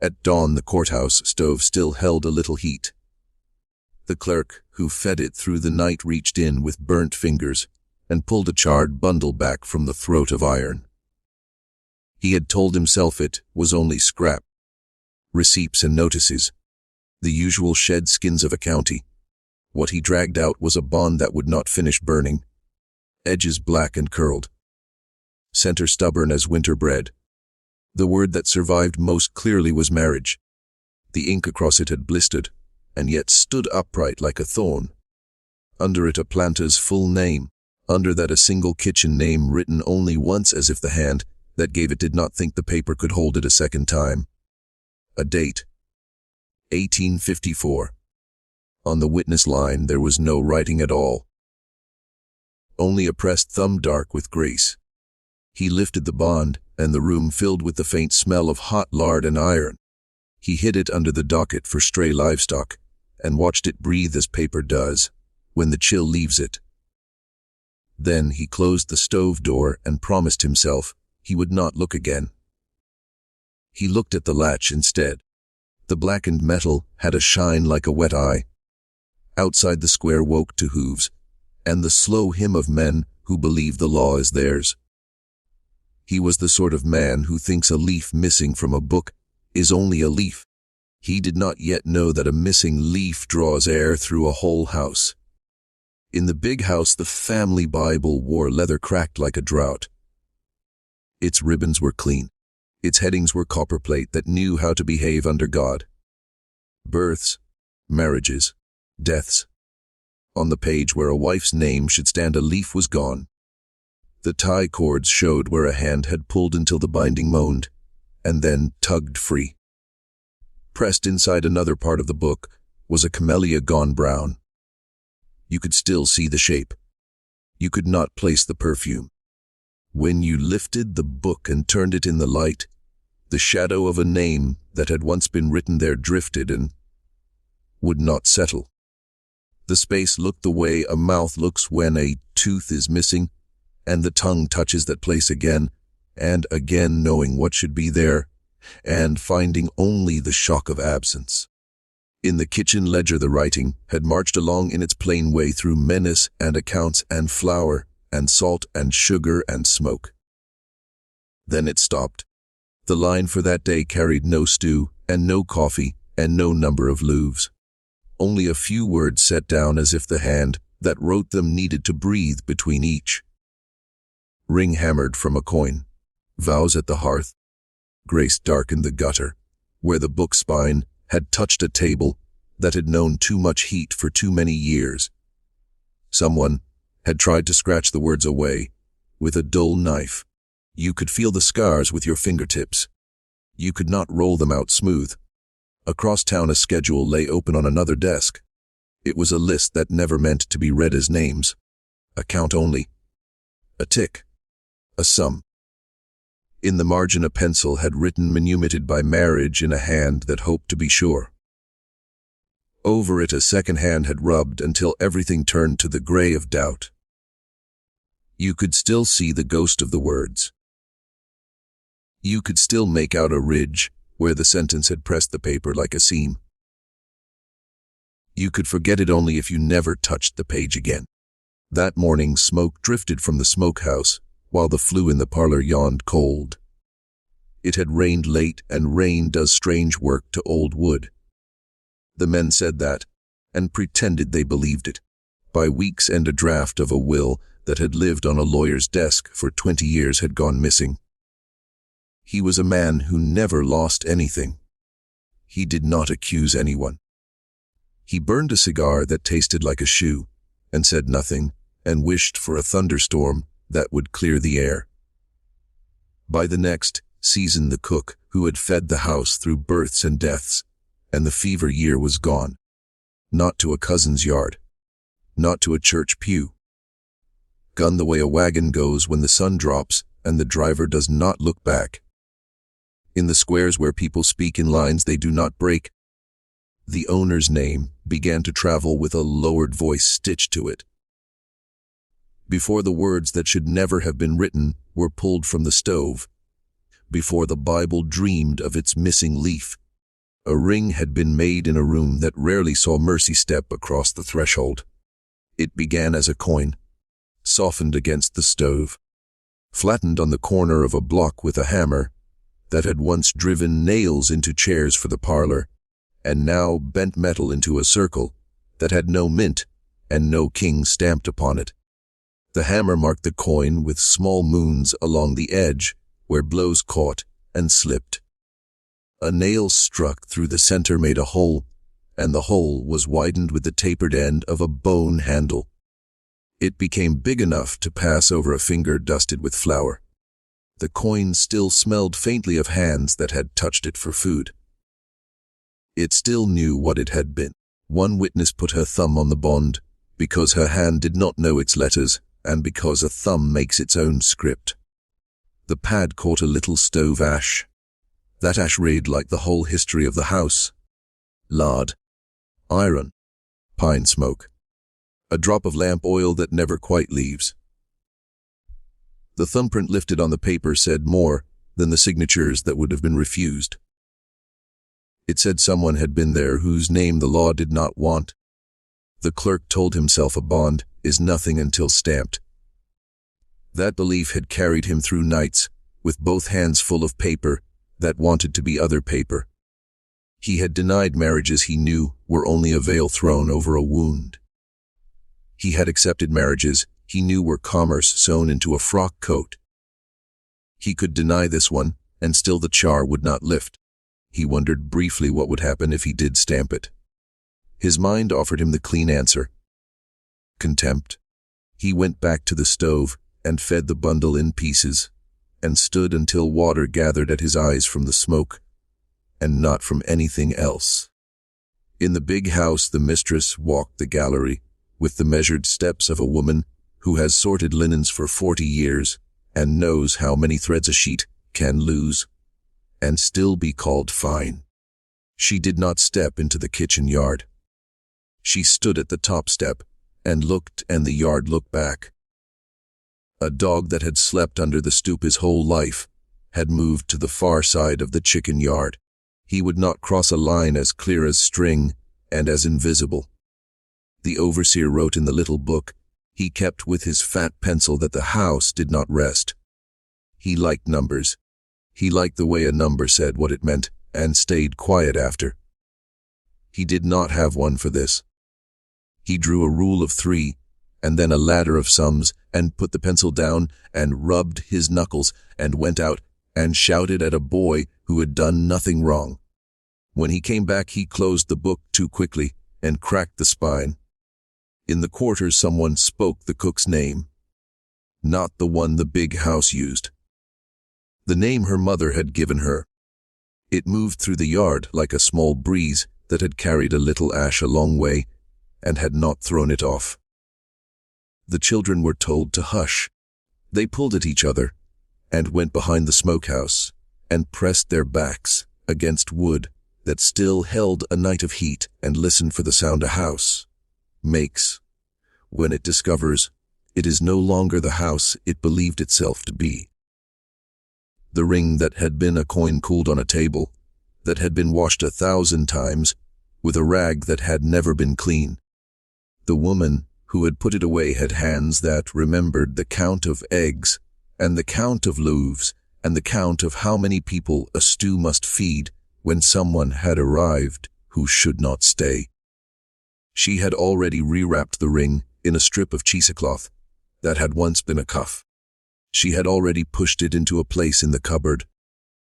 At dawn, the courthouse stove still held a little heat. The clerk who fed it through the night reached in with burnt fingers and pulled a charred bundle back from the throat of iron. He had told himself it was only scrap, receipts and notices, the usual shed skins of a county. What he dragged out was a bond that would not finish burning, edges black and curled, center stubborn as winter bread. The word that survived most clearly was marriage. The ink across it had blistered, and yet stood upright like a thorn. Under it a planter's full name, under that a single kitchen name written only once, as if the hand that gave it did not think the paper could hold it a second time. A date, 1854. On the witness line there was no writing at all, only a pressed thumb dark with grease. He lifted the bond, and the room filled with the faint smell of hot lard and iron. He hid it under the docket for stray livestock, and watched it breathe as paper does when the chill leaves it. Then he closed the stove door and promised himself he would not look again. He looked at the latch instead. The blackened metal had a shine like a wet eye. Outside the square woke to hooves, and the slow hymn of men who believe the law is theirs. He was the sort of man who thinks a leaf missing from a book is only a leaf. He did not yet know that a missing leaf draws air through a whole house. In the big house, the family Bible wore leather cracked like a drought. Its ribbons were clean. Its headings were copperplate that knew how to behave under God. Births, marriages, deaths. On the page where a wife's name should stand, a leaf was gone. The tie cords showed where a hand had pulled until the binding moaned, and then tugged free. Pressed inside another part of the book was a camellia gone brown. You could still see the shape. You could not place the perfume. When you lifted the book and turned it in the light, the shadow of a name that had once been written there drifted and would not settle. The space looked the way a mouth looks when a tooth is missing, and the tongue touches that place again and again, knowing what should be there, and finding only the shock of absence. In the kitchen ledger the writing had marched along in its plain way through menace and accounts and flour and salt and sugar and smoke. Then it stopped. The line for that day carried no stew and no coffee and no number of loaves. Only a few words set down as if the hand that wrote them needed to breathe between each. Ring hammered from a coin. Vows at the hearth. Grace darkened the gutter, where the book spine had touched a table that had known too much heat for too many years. Someone had tried to scratch the words away with a dull knife. You could feel the scars with your fingertips. You could not roll them out smooth. Across town a schedule lay open on another desk. It was a list that never meant to be read as names. A count only. A tick. A sum. In the margin a pencil had written manumitted by marriage in a hand that hoped to be sure. Over it a second hand had rubbed until everything turned to the gray of doubt. You could still see the ghost of the words. You could still make out a ridge where the sentence had pressed the paper like a seam. You could forget it only if you never touched the page again. That morning smoke drifted from the smokehouse, while the flue in the parlor yawned cold. It had rained late, and rain does strange work to old wood. The men said that, and pretended they believed it. By week's end a draft of a will that had lived on a lawyer's desk for 20 years had gone missing. He was a man who never lost anything. He did not accuse anyone. He burned a cigar that tasted like a shoe, and said nothing, and wished for a thunderstorm that would clear the air. By the next season the cook who had fed the house through births and deaths, and the fever year was gone. Not to a cousin's yard. Not to a church pew. Gone the way a wagon goes when the sun drops and the driver does not look back. In the squares where people speak in lines they do not break, the owner's name began to travel with a lowered voice stitched to it. Before the words that should never have been written were pulled from the stove, before the Bible dreamed of its missing leaf, A ring had been made in a room that rarely saw mercy step across the threshold. It began as a coin, softened against the stove, flattened on the corner of a block with a hammer that had once driven nails into chairs for the parlor, and now bent metal into a circle that had no mint and no king stamped upon it. The hammer marked the coin with small moons along the edge where blows caught and slipped. A nail struck through the center made a hole, and the hole was widened with the tapered end of a bone handle. It became big enough to pass over a finger dusted with flour. The coin still smelled faintly of hands that had touched it for food. It still knew what it had been. One witness put her thumb on the bond, because her hand did not know its letters, and because a thumb makes its own script. The pad caught a little stove ash. That ash read like the whole history of the house. Lard, iron, pine smoke, a drop of lamp oil that never quite leaves. The thumbprint lifted on the paper said more than the signatures that would have been refused. It said someone had been there whose name the law did not want. The clerk told himself a bond is nothing until stamped. That belief had carried him through nights, with both hands full of paper that wanted to be other paper. He had denied marriages he knew were only a veil thrown over a wound. He had accepted marriages he knew were commerce sewn into a frock coat. He could deny this one, and still the char would not lift. He wondered briefly what would happen if he did stamp it. His mind offered him the clean answer. Contempt. He went back to the stove and fed the bundle in pieces, and stood until water gathered at his eyes from the smoke, and not from anything else. In the big house, the mistress walked the gallery with the measured steps of a woman who has sorted linens for 40 years and knows how many threads a sheet can lose and still be called fine. She did not step into the kitchen yard. She stood at the top step and looked, and the yard looked back. A dog that had slept under the stoop his whole life had moved to the far side of the chicken yard. He would not cross a line as clear as string and as invisible. The overseer wrote in the little book he kept with his fat pencil that the house did not rest. He liked numbers. He liked the way a number said what it meant and stayed quiet after. He did not have one for this. He drew a rule of 3 and then a ladder of sums and put the pencil down and rubbed his knuckles and went out and shouted at a boy who had done nothing wrong. When he came back, he closed the book too quickly and cracked the spine. In the quarters, someone spoke the cook's name, not the one the big house used. The name her mother had given her. It moved through the yard like a small breeze that had carried a little ash a long way and had not thrown it off. The children were told to hush. They pulled at each other and went behind the smokehouse and pressed their backs against wood that still held a night of heat and listened for the sound a house makes when it discovers it is no longer the house it believed itself to be. The ring that had been a coin cooled on a table, that had been washed 1,000 times with a rag that had never been clean. The woman who had put it away had hands that remembered the count of eggs and the count of loaves and the count of how many people a stew must feed when someone had arrived who should not stay. She had already rewrapped the ring in a strip of cheesecloth that had once been a cuff. She had already pushed it into a place in the cupboard,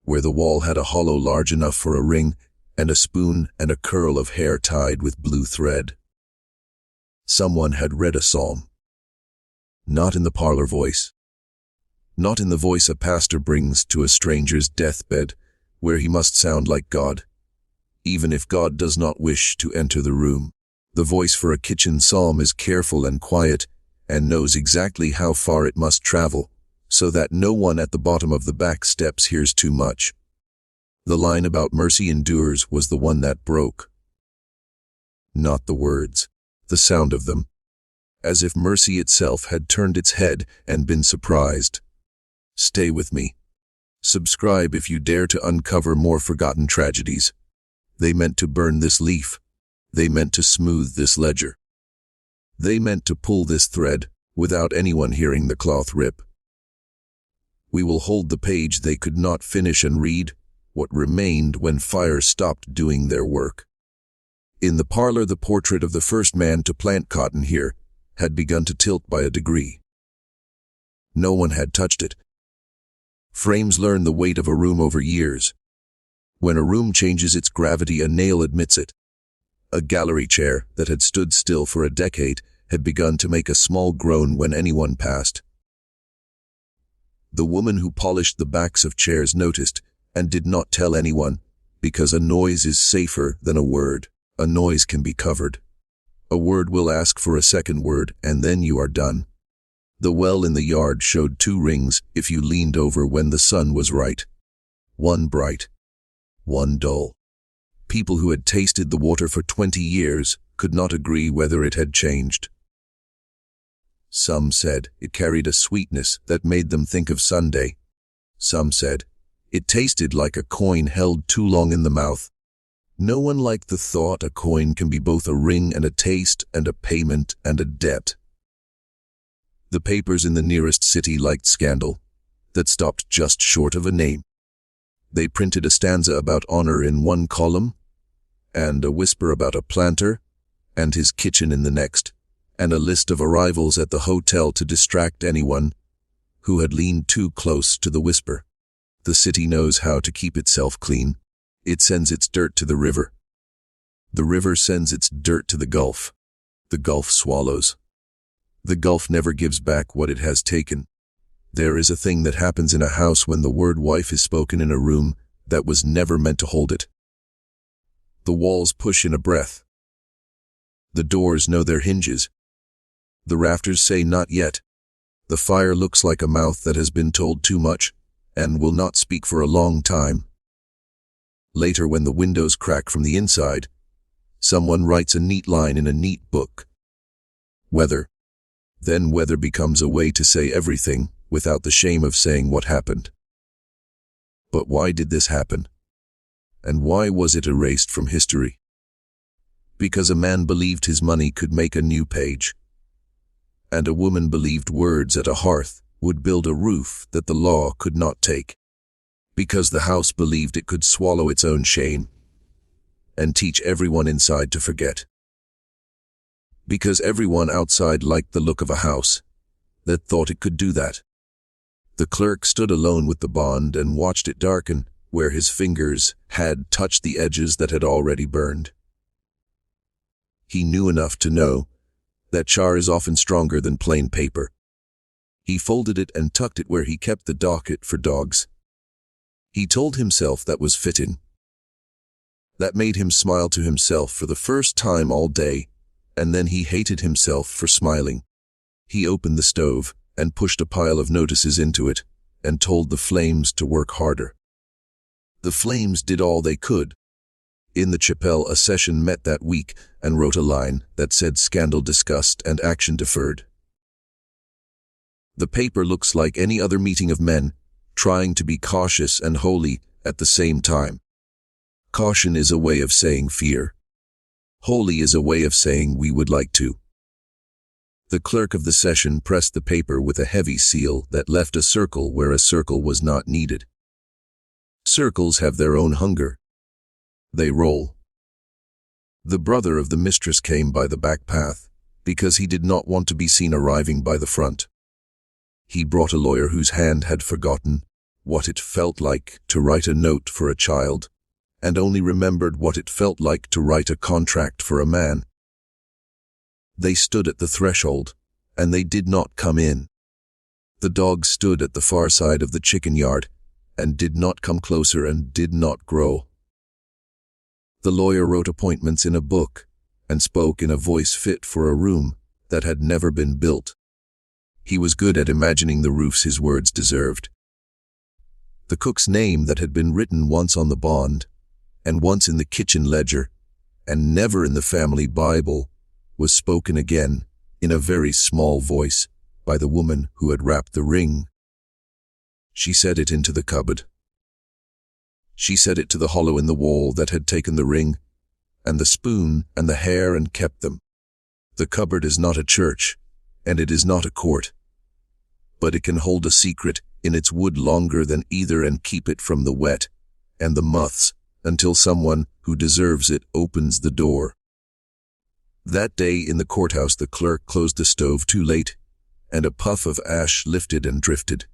where the wall had a hollow large enough for a ring and a spoon and a curl of hair tied with blue thread. Someone had read a psalm. Not in the parlor voice. Not in the voice a pastor brings to a stranger's deathbed, where he must sound like God, even if God does not wish to enter the room. The voice for a kitchen psalm is careful and quiet and knows exactly how far it must travel, so that no one at the bottom of the back steps hears too much. The line about mercy endures was the one that broke. Not the words, the sound of them, as if mercy itself had turned its head and been surprised. Stay with me. Subscribe if you dare to uncover more forgotten tragedies. They meant to burn this leaf. They meant to smooth this ledger. They meant to pull this thread without anyone hearing the cloth rip. We will hold the page they could not finish and read what remained when fire stopped doing their work. In the parlor, the portrait of the first man to plant cotton here had begun to tilt by a degree. No one had touched it. Frames learn the weight of a room over years. When a room changes its gravity, a nail admits it. A gallery chair that had stood still for a decade had begun to make a small groan when anyone passed. The woman who polished the backs of chairs noticed and did not tell anyone, because a noise is safer than a word. A noise can be covered. A word will ask for a second word, and then you are done. The well in the yard showed 2 rings if you leaned over when the sun was right. One bright, one dull. People who had tasted the water for 20 years could not agree whether it had changed. Some said it carried a sweetness that made them think of Sunday. Some said it tasted like a coin held too long in the mouth. No one liked the thought a coin can be both a ring and a taste and a payment and a debt. The papers in the nearest city liked scandal that stopped just short of a name. They printed a stanza about honor in one column, and a whisper about a planter and his kitchen in the next, and a list of arrivals at the hotel to distract anyone who had leaned too close to the whisper. The city knows how to keep itself clean. It sends its dirt to the river. The river sends its dirt to the Gulf. The Gulf swallows. The Gulf never gives back what it has taken. There is a thing that happens in a house when the word wife is spoken in a room that was never meant to hold it. The walls push in a breath. The doors know their hinges. The rafters say not yet. The fire looks like a mouth that has been told too much and will not speak for a long time. Later, when the windows crack from the inside, someone writes a neat line in a neat book. Weather. Then weather becomes a way to say everything without the shame of saying what happened. But why did this happen? And why was it erased from history? Because a man believed his money could make a new page, and a woman believed words at a hearth would build a roof that the law could not take. Because the house believed it could swallow its own shame and teach everyone inside to forget. Because everyone outside liked the look of a house that thought it could do that. The clerk stood alone with the bond and watched it darken where his fingers had touched the edges that had already burned. He knew enough to know that char is often stronger than plain paper. He folded it and tucked it where he kept the docket for dogs. He told himself that was fitting. That made him smile to himself for the first time all day, and then he hated himself for smiling. He opened the stove and pushed a pile of notices into it and told the flames to work harder. The flames did all they could. In the chapel, a session met that week and wrote a line that said scandal discussed and action deferred. The paper looks like any other meeting of men, trying to be cautious and holy at the same time. Caution is a way of saying fear. Holy is a way of saying we would like to. The clerk of the session pressed the paper with a heavy seal that left a circle where a circle was not needed. Circles have their own hunger. They roll. The brother of the mistress came by the back path because he did not want to be seen arriving by the front. He brought a lawyer whose hand had forgotten what it felt like to write a note for a child and only remembered what it felt like to write a contract for a man. They stood at the threshold, and they did not come in. The dog stood at the far side of the chicken yard and did not come closer and did not grow. The lawyer wrote appointments in a book and spoke in a voice fit for a room that had never been built. He was good at imagining the roofs his words deserved. The cook's name that had been written once on the bond, and once in the kitchen ledger, and never in the family Bible, was spoken again in a very small voice by the woman who had wrapped the ring. She set it into the cupboard. She set it to the hollow in the wall that had taken the ring, and the spoon and the hair and kept them. The cupboard is not a church, and it is not a court, but it can hold a secret in its wood longer than either and keep it from the wet and the moths until someone who deserves it opens the door. That day in the courthouse the clerk closed the stove too late, and a puff of ash lifted and drifted.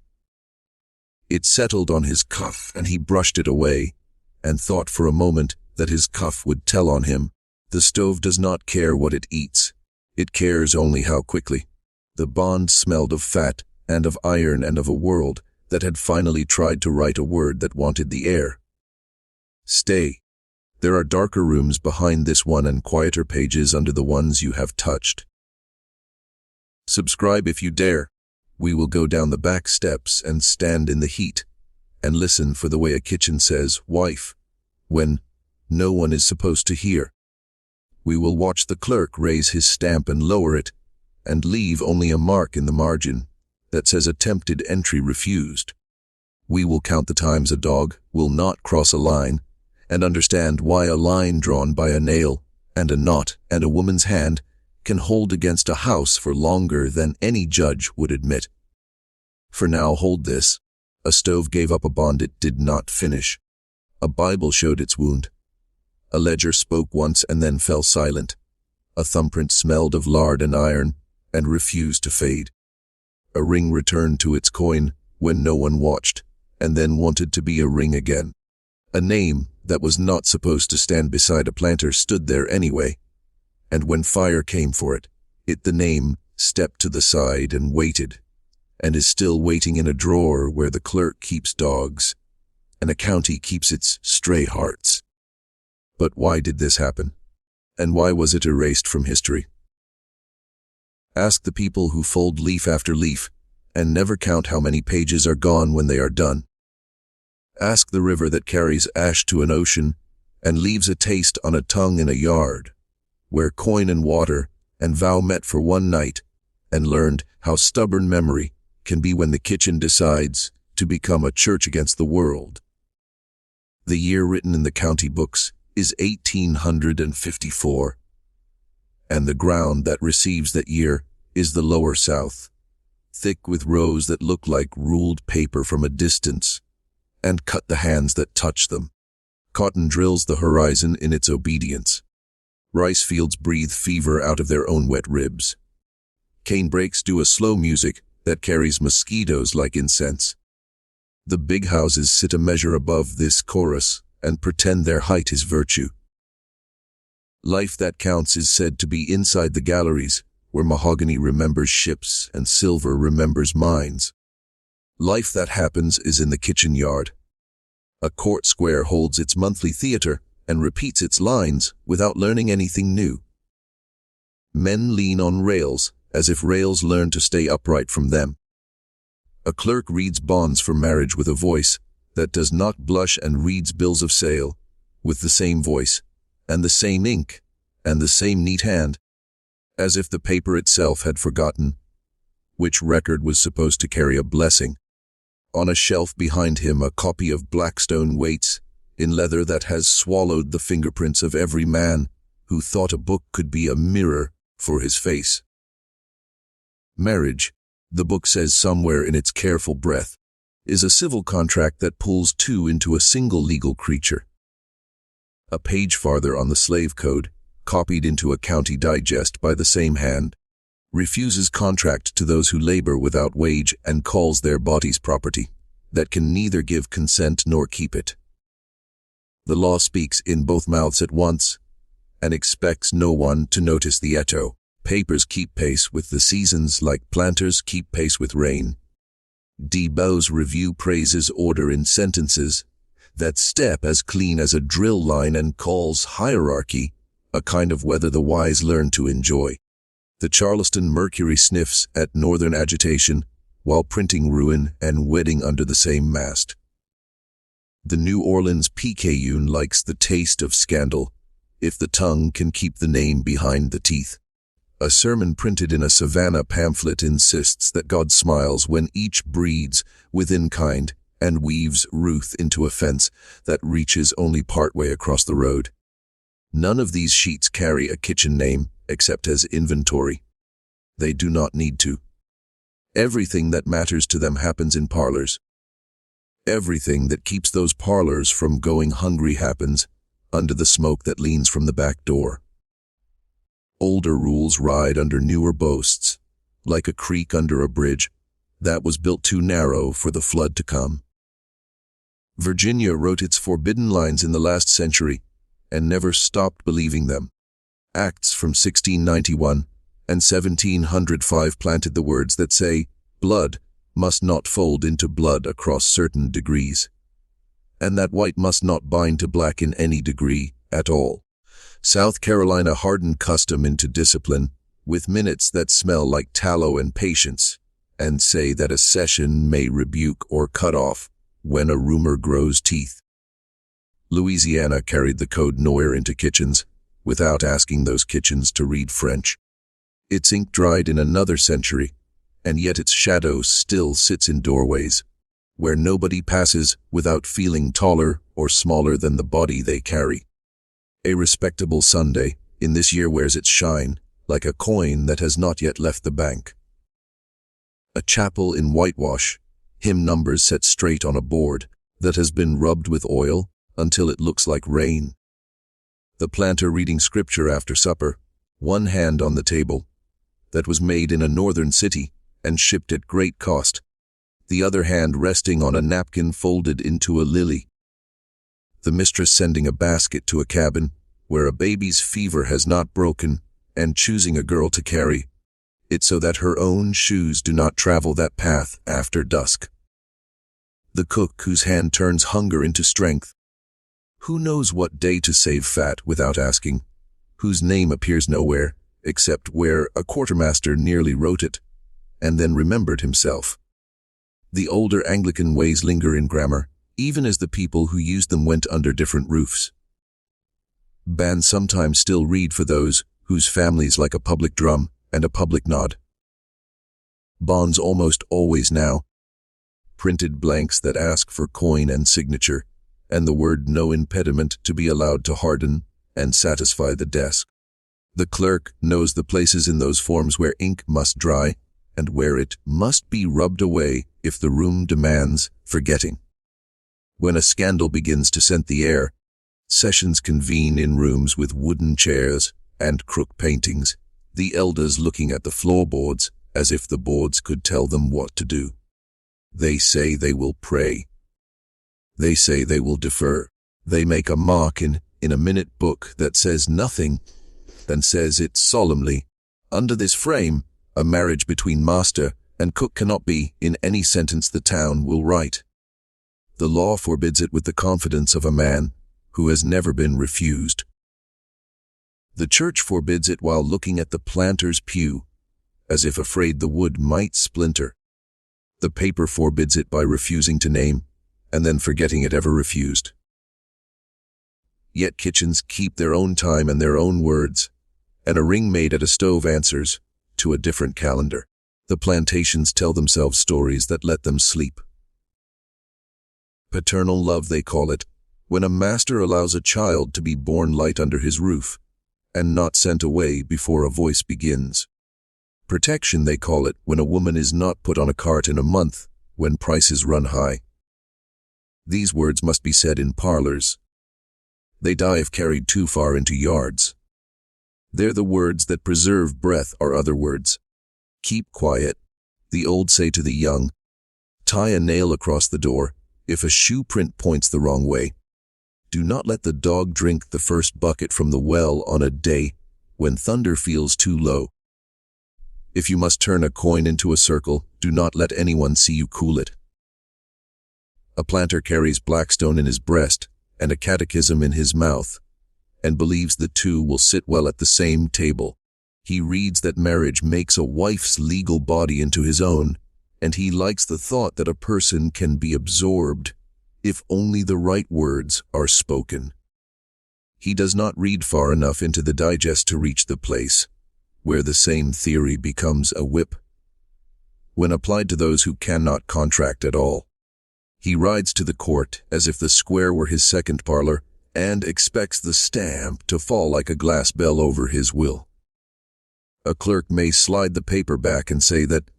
It settled on his cuff and he brushed it away, and thought for a moment that his cuff would tell on him. The stove does not care what it eats. It cares only how quickly. The bond smelled of fat and of iron and of a world that had finally tried to write a word that wanted the air. Stay. There are darker rooms behind this one and quieter pages under the ones you have touched. Subscribe if you dare. We will go down the back steps and stand in the heat and listen for the way a kitchen says, "Wife," when no one is supposed to hear. We will watch the clerk raise his stamp and lower it, and leave only a mark in the margin that says attempted entry refused. We will count the times a dog will not cross a line, and understand why a line drawn by a nail and a knot and a woman's hand can hold against a house for longer than any judge would admit. For now, hold this. A stove gave up a bond it did not finish. A Bible showed its wound. A ledger spoke once and then fell silent. A thumbprint smelled of lard and iron and refused to fade. A ring returned to its coin when no one watched, and then wanted to be a ring again. A name that was not supposed to stand beside a planter stood there anyway, and when fire came for it, the name stepped to the side and waited, and is still waiting in a drawer where the clerk keeps dogs, and a county keeps its stray hearts. But why did this happen? And why was it erased from history? Ask the people who fold leaf after leaf and never count how many pages are gone when they are done. Ask the river that carries ash to an ocean and leaves a taste on a tongue in a yard, where coin and water and vow met for one night and learned how stubborn memory can be when the kitchen decides to become a church against the world. The year written in the county books is 1854, and the ground that receives that year is the lower south, thick with rows that look like ruled paper from a distance, and cut the hands that touch them. Cotton drills the horizon in its obedience. Rice fields breathe fever out of their own wet ribs. Cane brakes do a slow music that carries mosquitoes like incense. The big houses sit a measure above this chorus and pretend their height is virtue. Life that counts is said to be inside the galleries, where mahogany remembers ships and silver remembers mines. Life that happens is in the kitchen yard. A court square holds its monthly theater and repeats its lines without learning anything new. Men lean on rails as if rails learn to stay upright from them. A clerk reads bonds for marriage with a voice that does not blush and reads bills of sale with the same voice and the same ink and the same neat hand, as if the paper itself had forgotten which record was supposed to carry a blessing. On a shelf behind him, a copy of Blackstone waits in leather that has swallowed the fingerprints of every man who thought a book could be a mirror for his face. Marriage, the book says somewhere in its careful breath, is a civil contract that pulls two into a single legal creature. A page farther on the slave code, copied into a county digest by the same hand, refuses contract to those who labor without wage and calls their bodies property that can neither give consent nor keep it. The law speaks in both mouths at once and expects no one to notice the echo. Papers keep pace with the seasons like planters keep pace with rain. Debow's review praises order in sentences that step as clean as a drill line and calls hierarchy a kind of weather the wise learn to enjoy. The Charleston Mercury sniffs at northern agitation while printing ruin and wedding under the same mast. The New Orleans Picayune likes the taste of scandal if the tongue can keep the name behind the teeth. A sermon printed in a Savannah pamphlet insists that God smiles when each breeds within kind and weaves Ruth into a fence that reaches only partway across the road. None of these sheets carry a kitchen name except as inventory. They do not need to. Everything that matters to them happens in parlors. Everything that keeps those parlors from going hungry happens under the smoke that leans from the back door. Older rules ride under newer boasts, like a creek under a bridge that was built too narrow for the flood to come. Virginia wrote its forbidden lines in the last century and never stopped believing them. Acts from 1691 and 1705 planted the words that say, blood must not fold into blood across certain degrees, and that white must not bind to black in any degree at all. South Carolina hardened custom into discipline, with minutes that smell like tallow and patience, and say that a session may rebuke or cut off when a rumor grows teeth. Louisiana carried the code noir into kitchens, without asking those kitchens to read French. Its ink dried in another century, and yet its shadow still sits in doorways, where nobody passes without feeling taller or smaller than the body they carry. A respectable Sunday in this year wears its shine like a coin that has not yet left the bank. A chapel in whitewash, hymn numbers set straight on a board that has been rubbed with oil until it looks like rain. The planter reading scripture after supper, one hand on the table, that was made in a northern city and shipped at great cost, the other hand resting on a napkin folded into a lily. The mistress sending a basket to a cabin where a baby's fever has not broken and choosing a girl to carry it so that her own shoes do not travel that path after dusk. The cook whose hand turns hunger into strength, who knows what day to save fat without asking, whose name appears nowhere except where a quartermaster nearly wrote it and then remembered himself. The older Anglican ways linger in grammar, even as the people who used them went under different roofs. Bands sometimes still read for those whose families like a public drum and a public nod. Bonds almost always now. Printed blanks that ask for coin and signature, and the word no impediment to be allowed to harden and satisfy the desk. The clerk knows the places in those forms where ink must dry and where it must be rubbed away if the room demands forgetting. When a scandal begins to scent the air, sessions convene in rooms with wooden chairs and crook paintings, the elders looking at the floorboards as if the boards could tell them what to do. They say they will pray. They say they will defer. They make a mark in a minute book that says nothing, then says it solemnly. Under this frame, a marriage between master and cook cannot be in any sentence the town will write. The law forbids it with the confidence of a man who has never been refused. The church forbids it while looking at the planter's pew, as if afraid the wood might splinter. The paper forbids it by refusing to name, and then forgetting it ever refused. Yet kitchens keep their own time and their own words, and a ring made at a stove answers to a different calendar. The plantations tell themselves stories that let them sleep. Paternal love, they call it, when a master allows a child to be born light under his roof, and not sent away before a voice begins. Protection, they call it, when a woman is not put on a cart in a month, when prices run high. These words must be said in parlors. They die if carried too far into yards. They're the words that preserve breath or other words. Keep quiet, the old say to the young. Tie a nail across the door if a shoe print points the wrong way. Do not let the dog drink the first bucket from the well on a day when thunder feels too low. If you must turn a coin into a circle, do not let anyone see you cool it. A planter carries Blackstone in his breast and a catechism in his mouth, and believes the two will sit well at the same table. He reads that marriage makes a wife's legal body into his own, and he likes the thought that a person can be absorbed if only the right words are spoken. He does not read far enough into the digest to reach the place where the same theory becomes a whip when applied to those who cannot contract at all. He rides to the court as if the square were his second parlor, and expects the stamp to fall like a glass bell over his will. A clerk may slide the paper back and say that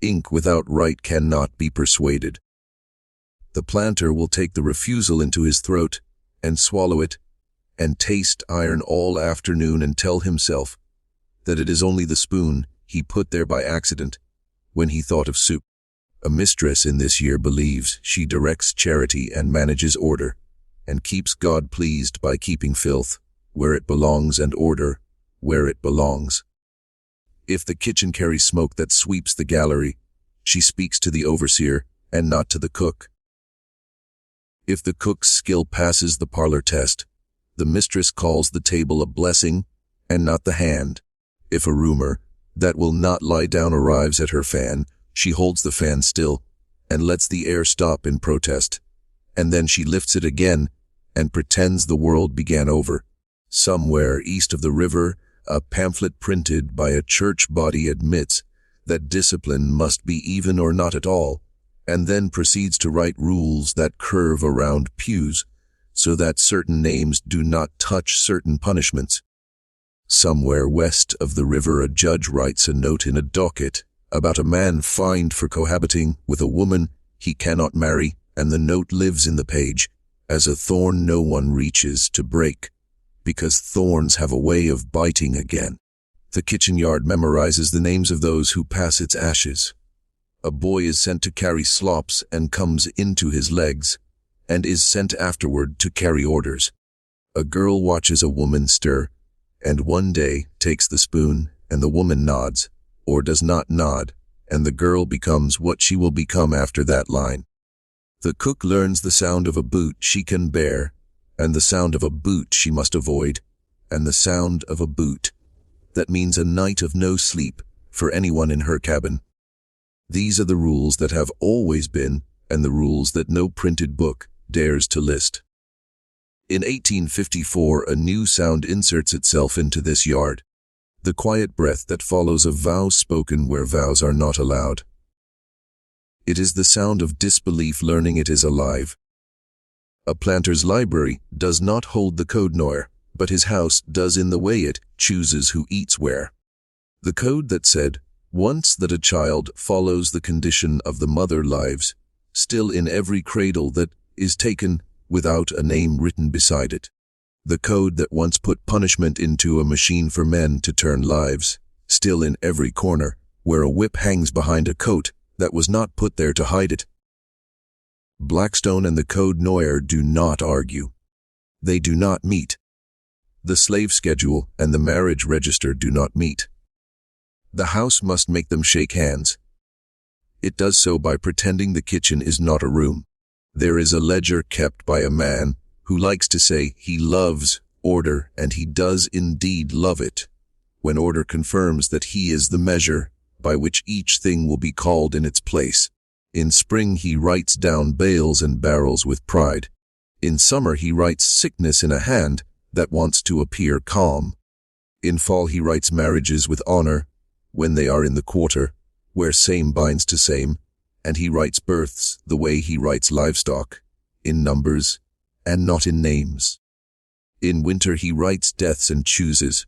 ink without right cannot be persuaded. The planter will take the refusal into his throat and swallow it and taste iron all afternoon and tell himself that it is only the spoon he put there by accident when he thought of soup. A mistress in this year believes she directs charity and manages order, and keeps God pleased by keeping filth where it belongs and order where it belongs. If the kitchen carries smoke that sweeps the gallery, she speaks to the overseer and not to the cook. If the cook's skill passes the parlor test, the mistress calls the table a blessing and not the hand. If a rumor that will not lie down arrives at her fan, she holds the fan still and lets the air stop in protest, and then she lifts it again and pretends the world began over. Somewhere east of the river, a pamphlet printed by a church body admits that discipline must be even or not at all, and then proceeds to write rules that curve around pews so that certain names do not touch certain punishments. Somewhere west of the river, a judge writes a note in a docket about a man fined for cohabiting with a woman he cannot marry, and the note lives in the page as a thorn no one reaches to break, because thorns have a way of biting again. The kitchen yard memorizes the names of those who pass its ashes. A boy is sent to carry slops and comes into his legs, and is sent afterward to carry orders. A girl watches a woman stir, and one day takes the spoon, and the woman nods, or does not nod, and the girl becomes what she will become after that line. The cook learns the sound of a boot she can bear, and the sound of a boot she must avoid, and the sound of a boot that means a night of no sleep for anyone in her cabin. These are the rules that have always been, and the rules that no printed book dares to list. In 1854, a new sound inserts itself into this yard, the quiet breath that follows a vow spoken where vows are not allowed. It is the sound of disbelief learning it is alive. A planter's library does not hold the code noir, but his house does in the way it chooses who eats where. The code that said, once that a child follows the condition of the mother lives, still in every cradle that is taken without a name written beside it. The code that once put punishment into a machine for men to turn lives, still in every corner, where a whip hangs behind a coat that was not put there to hide it. Blackstone and the Code Noir do not argue. They do not meet. The slave schedule and the marriage register do not meet. The house must make them shake hands. It does so by pretending the kitchen is not a room. There is a ledger kept by a man who likes to say he loves order, and he does indeed love it, when order confirms that he is the measure by which each thing will be called in its place. In spring he writes down bales and barrels with pride. In summer he writes sickness in a hand that wants to appear calm. In fall he writes marriages with honor, when they are in the quarter, where same binds to same, and he writes births the way he writes livestock, in numbers and not in names. In winter he writes deaths and chooses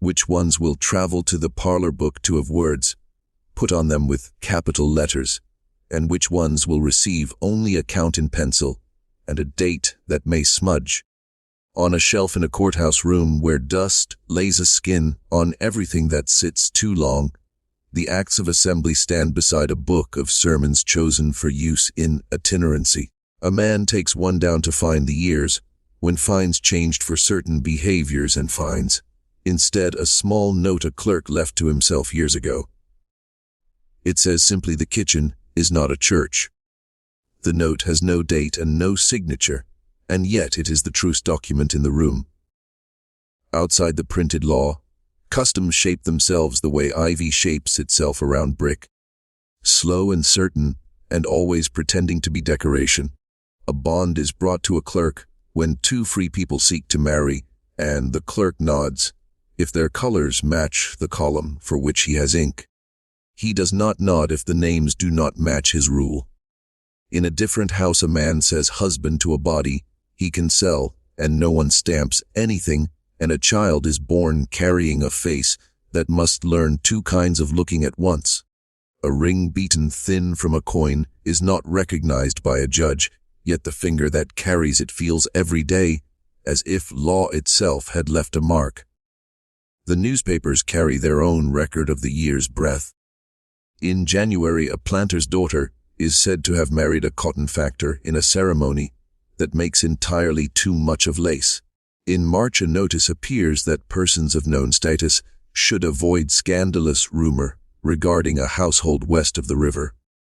which ones will travel to the parlor book to of words, put on them with capital letters, and which ones will receive only a count in pencil and a date that may smudge. On a shelf in a courthouse room where dust lays a skin on everything that sits too long, the acts of assembly stand beside a book of sermons chosen for use in itinerancy. A man takes one down to find the years, when fines changed for certain behaviors and fines. Instead, a small note a clerk left to himself years ago. It says simply, the kitchen is not a church. The note has no date and no signature, and yet it is the truest document in the room. Outside the printed law, customs shape themselves the way ivy shapes itself around brick. Slow and certain, and always pretending to be decoration. A bond is brought to a clerk when two free people seek to marry, and the clerk nods if their colors match the column for which he has ink. He does not nod if the names do not match his rule. In a different house a man says husband to a body he can sell, and no one stamps anything, and a child is born carrying a face that must learn two kinds of looking at once. A ring beaten thin from a coin is not recognized by a judge, yet the finger that carries it feels every day as if law itself had left a mark. The newspapers carry their own record of the year's breath. In January, a planter's daughter is said to have married a cotton factor in a ceremony that makes entirely too much of lace. In March, a notice appears that persons of known status should avoid scandalous rumor regarding a household west of the river.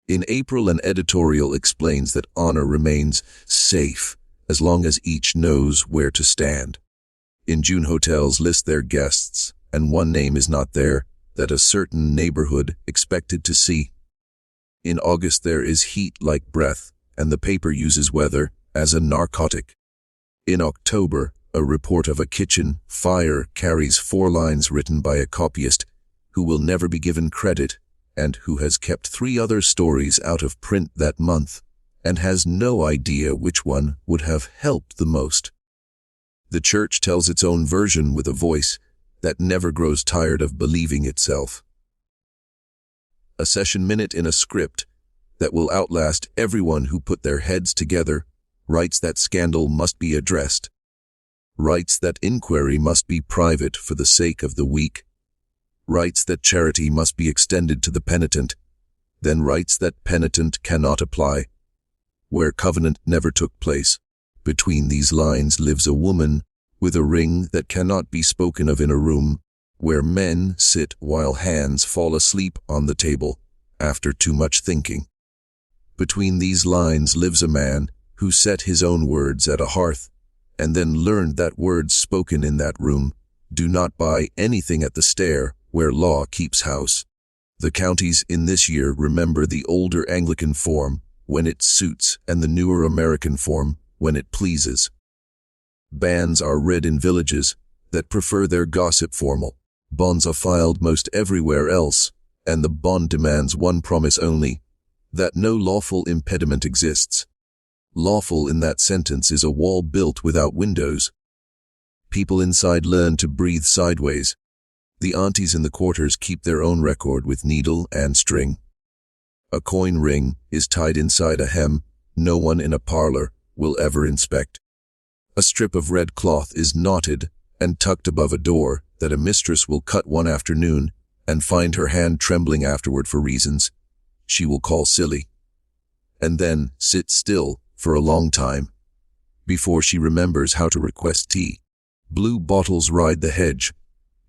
In April, an editorial explains that honor remains safe as long as each knows where to stand. In June, hotels list their guests, and one name is not there that a certain neighborhood expected to see. In August, there is heat like breath, and the paper uses weather as a narcotic. In October, a report of a kitchen fire carries 4 lines written by a copyist who will never be given credit and who has kept 3 other stories out of print that month and has no idea which one would have helped the most. The church tells its own version with a voice that never grows tired of believing itself. A session minute in a script that will outlast everyone who put their heads together writes that scandal must be addressed, writes that inquiry must be private for the sake of the weak, writes that charity must be extended to the penitent, then writes that penitent cannot apply where covenant never took place. Between these lines lives a woman with a ring that cannot be spoken of in a room where men sit while hands fall asleep on the table after too much thinking. Between these lines lives a man who set his own words at a hearth and then learned that words spoken in that room do not buy anything at the stair where law keeps house. The counties in this year remember the older Anglican form when it suits and the newer American form when it pleases. Bans are read in villages that prefer their gossip formal. Bonds are filed most everywhere else, and the bond demands one promise only, that no lawful impediment exists. Lawful in that sentence is a wall built without windows. People inside learn to breathe sideways. The aunties in the quarters keep their own record with needle and string. A coin ring is tied inside a hem no one in a parlor will ever inspect. A strip of red cloth is knotted and tucked above a door that a mistress will cut one afternoon and find her hand trembling afterward for reasons she will call silly, and then sit still for a long time before she remembers how to request tea. Blue bottles ride the hedge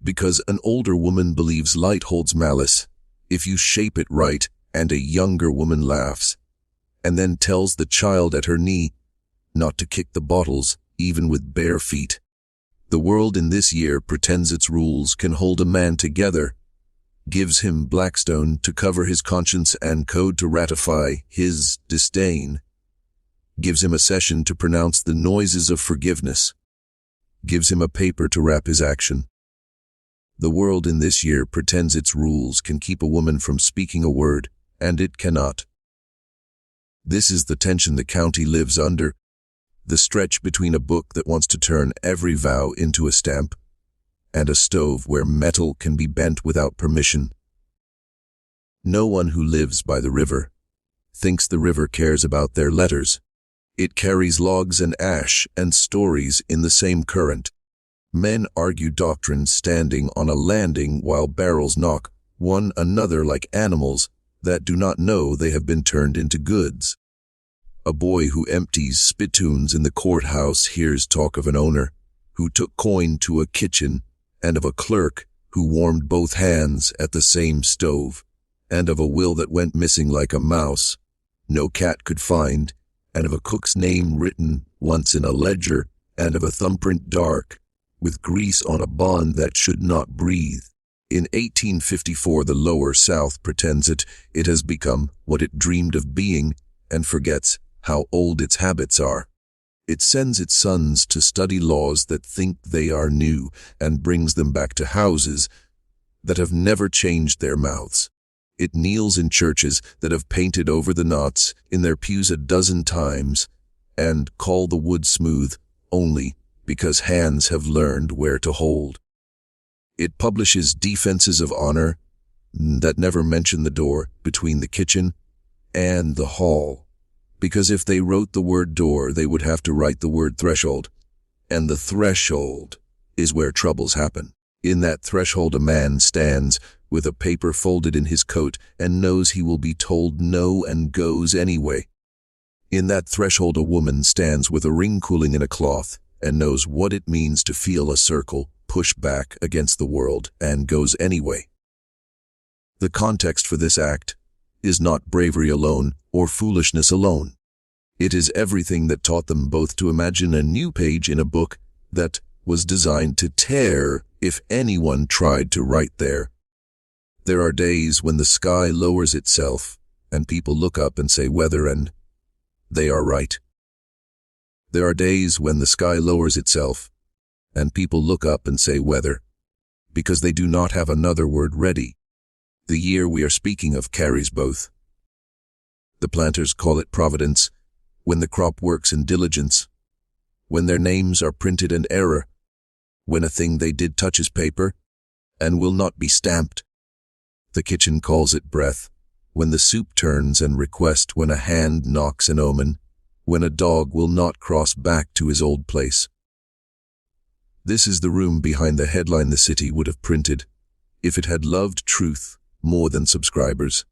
because an older woman believes light holds malice if you shape it right, and a younger woman laughs and then tells the child at her knee not to kick the bottles even with bare feet. The world in this year pretends its rules can hold a man together, gives him Blackstone to cover his conscience and code to ratify his disdain, gives him a session to pronounce the noises of forgiveness, gives him a paper to wrap his action. The world in this year pretends its rules can keep a woman from speaking a word, and it cannot. This is the tension the county lives under, the stretch between a book that wants to turn every vow into a stamp, and a stove where metal can be bent without permission. No one who lives by the river thinks the river cares about their letters. It carries logs and ash and stories in the same current. Men argue doctrine standing on a landing while barrels knock one another like animals that do not know they have been turned into goods. A boy who empties spittoons in the courthouse hears talk of an owner who took coin to a kitchen, and of a clerk who warmed both hands at the same stove, and of a will that went missing like a mouse no cat could find, and of a cook's name written once in a ledger, and of a thumbprint dark with grease on a bond that should not breathe. In 1854, the Lower South pretends it has become what it dreamed of being and forgets how old its habits are. It sends its sons to study laws that think they are new and brings them back to houses that have never changed their mouths. It kneels in churches that have painted over the knots in their pews a dozen times and call the wood smooth only because hands have learned where to hold. It publishes defenses of honor that never mention the door between the kitchen and the hall, because if they wrote the word door, they would have to write the word threshold, and the threshold is where troubles happen. In that threshold a man stands with a paper folded in his coat and knows he will be told no and goes anyway. In that threshold a woman stands with a ring cooling in a cloth and knows what it means to feel a circle push back against the world and goes anyway. The context for this act is not bravery alone or foolishness alone. It is everything that taught them both to imagine a new page in a book that was designed to tear if anyone tried to write there. There are days when the sky lowers itself and people look up and say weather, and they are right. There are days when the sky lowers itself and people look up and say weather because they do not have another word ready. The year we are speaking of carries both. The planters call it providence when the crop works in diligence, when their names are printed in error, when a thing they did touches paper and will not be stamped. The kitchen calls it breath when the soup turns and request, when a hand knocks an omen, when a dog will not cross back to his old place. This is the room behind the headline the city would have printed if it had loved truth more than subscribers.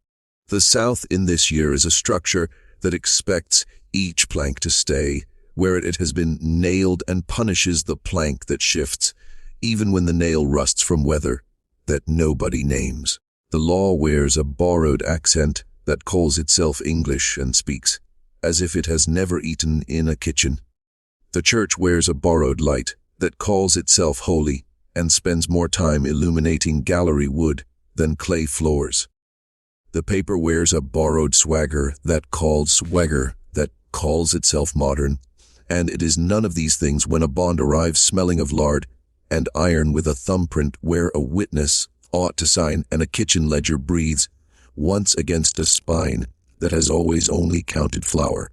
The South in this year is a structure that expects each plank to stay where it has been nailed and punishes the plank that shifts, even when the nail rusts from weather that nobody names. The law wears a borrowed accent that calls itself English and speaks as if it has never eaten in a kitchen. The church wears a borrowed light that calls itself holy and spends more time illuminating gallery wood than clay floors. The paper wears a borrowed swagger that calls itself modern, and it is none of these things when a bond arrives smelling of lard and iron with a thumbprint where a witness ought to sign and a kitchen ledger breathes once against a spine that has always only counted flour.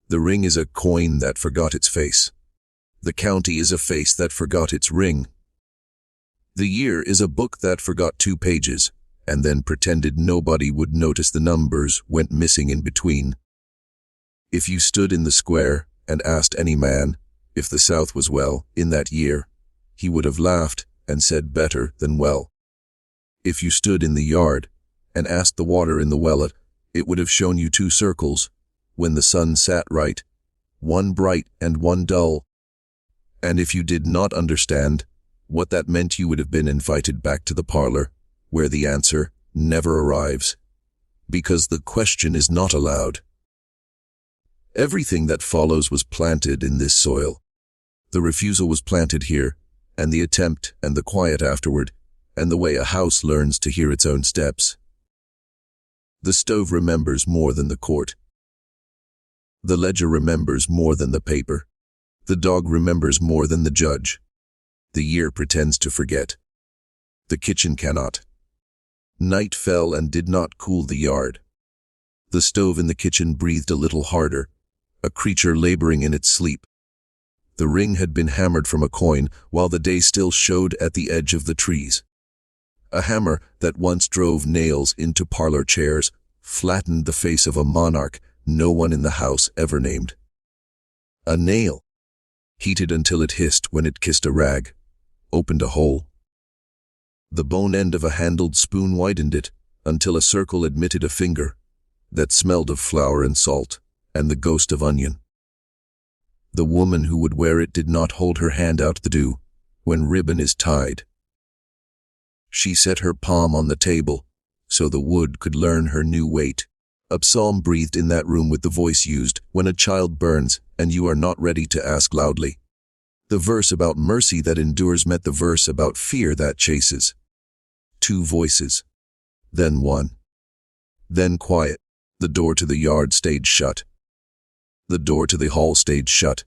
The ring is a coin that forgot its face. The county is a face that forgot its ring. The year is a book that forgot 2 pages and then pretended nobody would notice the numbers went missing in between. If you stood in the square and asked any man if the South was well in that year, he would have laughed and said better than well. If you stood in the yard and asked the water in the well, it would have shown you 2 circles when the sun sat right, one bright and one dull. And if you did not understand what that meant, you would have been invited back to the parlor, where the answer never arrives, because the question is not allowed. Everything that follows was planted in this soil. The refusal was planted here, and the attempt and the quiet afterward, and the way a house learns to hear its own steps. The stove remembers more than the court. The ledger remembers more than the paper. The dog remembers more than the judge. The year pretends to forget. The kitchen cannot. Night fell and did not cool the yard. The stove in the kitchen breathed a little harder, a creature laboring in its sleep. The ring had been hammered from a coin while the day still showed at the edge of the trees. A hammer that once drove nails into parlor chairs flattened the face of a monarch no one in the house ever named. A nail, heated until it hissed when it kissed a rag, opened a hole. The bone end of a handled spoon widened it until a circle admitted a finger that smelled of flour and salt and the ghost of onion. The woman who would wear it did not hold her hand out the dew when ribbon is tied. She set her palm on the table so the wood could learn her new weight. A psalm breathed in that room with the voice used when a child burns and you are not ready to ask loudly. The verse about mercy that endures met the verse about fear that chases. 2 voices. Then one. Then quiet. The door to the yard stayed shut. The door to the hall stayed shut.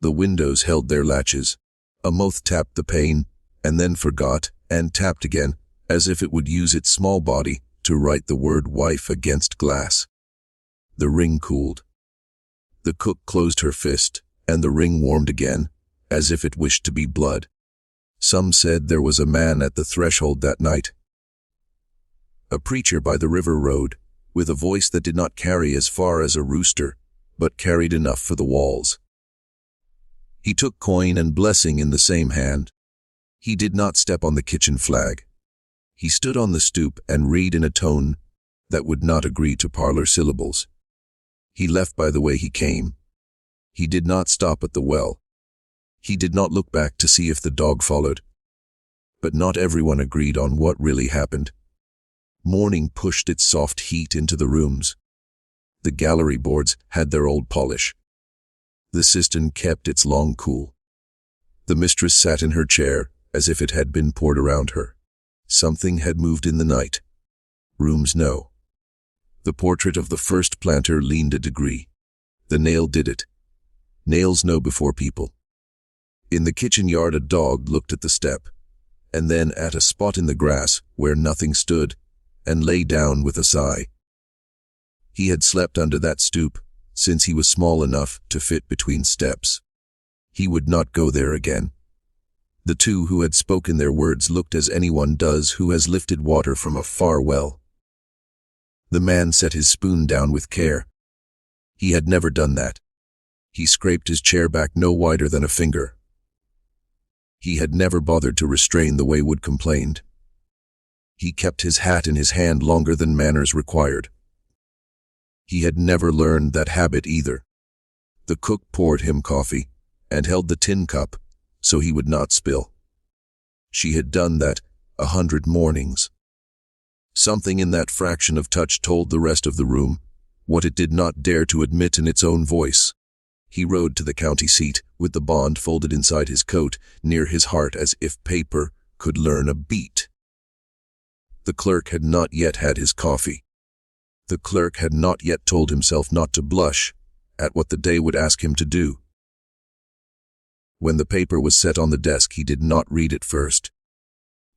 The windows held their latches. A moth tapped the pane, and then forgot, and tapped again, as if it would use its small body to write the word wife against glass. The ring cooled. The cook closed her fist, and the ring warmed again, as if it wished to be blood. Some said there was a man at the threshold that night. A preacher by the river road, with a voice that did not carry as far as a rooster, but carried enough for the walls. He took coin and blessing in the same hand. He did not step on the kitchen flag. He stood on the stoop and read in a tone that would not agree to parlor syllables. He left by the way he came. He did not stop at the well. He did not look back to see if the dog followed. But not everyone agreed on what really happened. Morning pushed its soft heat into the rooms. The gallery boards had their old polish. The cistern kept its long cool. The mistress sat in her chair as if it had been poured around her. Something had moved in the night. Rooms no. The portrait of the first planter leaned a degree. The nail did it. Nails know before people. In the kitchen yard a dog looked at the step, and then at a spot in the grass where nothing stood, and lay down with a sigh. He had slept under that stoop since he was small enough to fit between steps. He would not go there again. The two who had spoken their words looked as anyone does who has lifted water from a far well. The man set his spoon down with care. He had never done that. He scraped his chair back no wider than a finger. He had never bothered to restrain the way Wood complained. He kept his hat in his hand longer than manners required. He had never learned that habit either. The cook poured him coffee and held the tin cup so he would not spill. She had done that 100 mornings. Something in that fraction of touch told the rest of the room what it did not dare to admit in its own voice. He rode to the county seat with the bond folded inside his coat near his heart as if paper could learn a beat. The clerk had not yet had his coffee. The clerk had not yet told himself not to blush at what the day would ask him to do. When the paper was set on the desk, he did not read it first.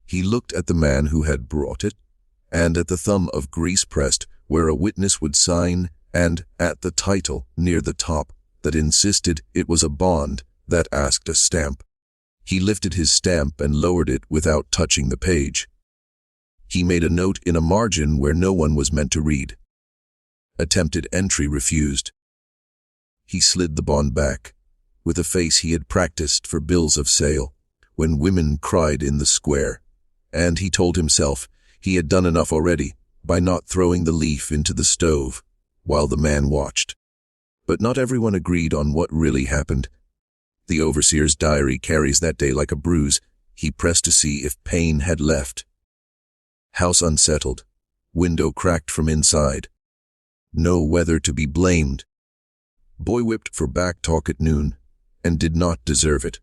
He looked at the man who had brought it, and at the thumb of grease pressed where a witness would sign, and at the title near the top that insisted it was a bond that asked a stamp. He lifted his stamp and lowered it without touching the page. He made a note in a margin where no one was meant to read. Attempted entry refused. He slid the bond back, with a face he had practiced for bills of sale, when women cried in the square, and he told himself he had done enough already by not throwing the leaf into the stove while the man watched. But not everyone agreed on what really happened. The overseer's diary carries that day like a bruise. He pressed to see if pain had left. House unsettled, window cracked from inside. No weather to be blamed. Boy whipped for back talk at noon, and did not deserve it.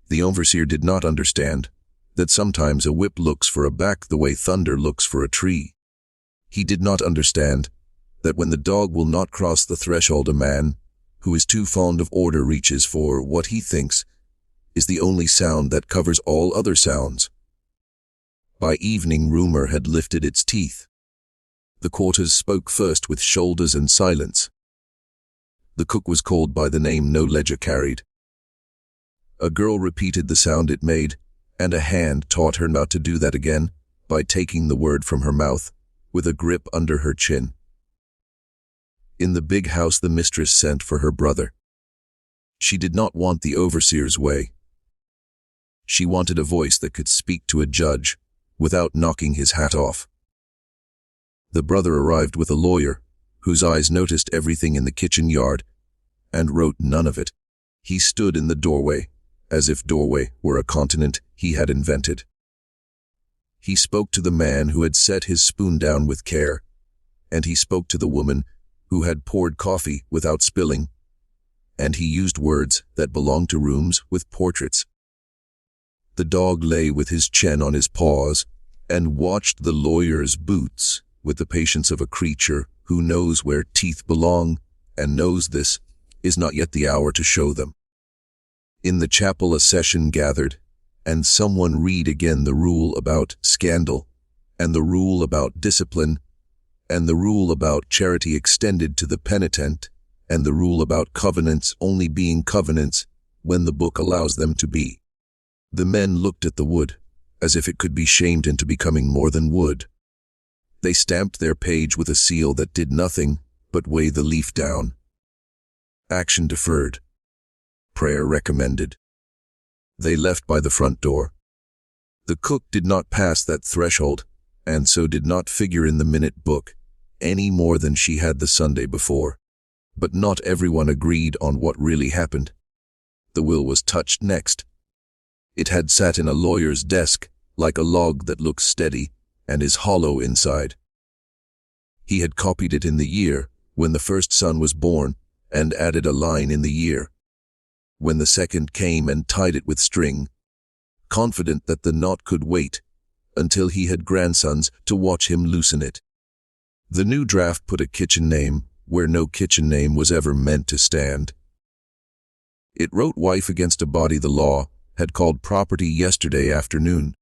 The overseer did not understand that sometimes a whip looks for a back the way thunder looks for a tree. He did not understand that when the dog will not cross the threshold, a man who is too fond of order reaches for what he thinks is the only sound that covers all other sounds. By evening, rumor had lifted its teeth. The quarters spoke first with shoulders and silence. The cook was called by the name no ledger carried. A girl repeated the sound it made, and a hand taught her not to do that again by taking the word from her mouth with a grip under her chin. In the big house, the mistress sent for her brother. She did not want the overseer's way. She wanted a voice that could speak to a judge without knocking his hat off. The brother arrived with a lawyer whose eyes noticed everything in the kitchen yard and wrote none of it. He stood in the doorway as if doorway were a continent he had invented. He spoke to the man who had set his spoon down with care, and he spoke to the woman who had poured coffee without spilling, and he used words that belonged to rooms with portraits. The dog lay with his chin on his paws and watched the lawyer's boots with the patience of a creature who knows where teeth belong and knows this is not yet the hour to show them. In the chapel a session gathered, and someone read again the rule about scandal and the rule about discipline, and the rule about charity extended to the penitent, and the rule about covenants only being covenants when the book allows them to be. The men looked at the wood, as if it could be shamed into becoming more than wood. They stamped their page with a seal that did nothing but weigh the leaf down. Action deferred. Prayer recommended. They left by the front door. The cook did not pass that threshold, and so did not figure in the minute book, any more than she had the Sunday before. But not everyone agreed on what really happened. The will was touched next. It had sat in a lawyer's desk, like a log that looks steady and is hollow inside. He had copied it in the year when the first son was born and added a line in the year when the second came and tied it with string, confident that the knot could wait until he had grandsons to watch him loosen it. The new draft put a kitchen name where no kitchen name was ever meant to stand. It wrote wife against a body the law had called property yesterday afternoon.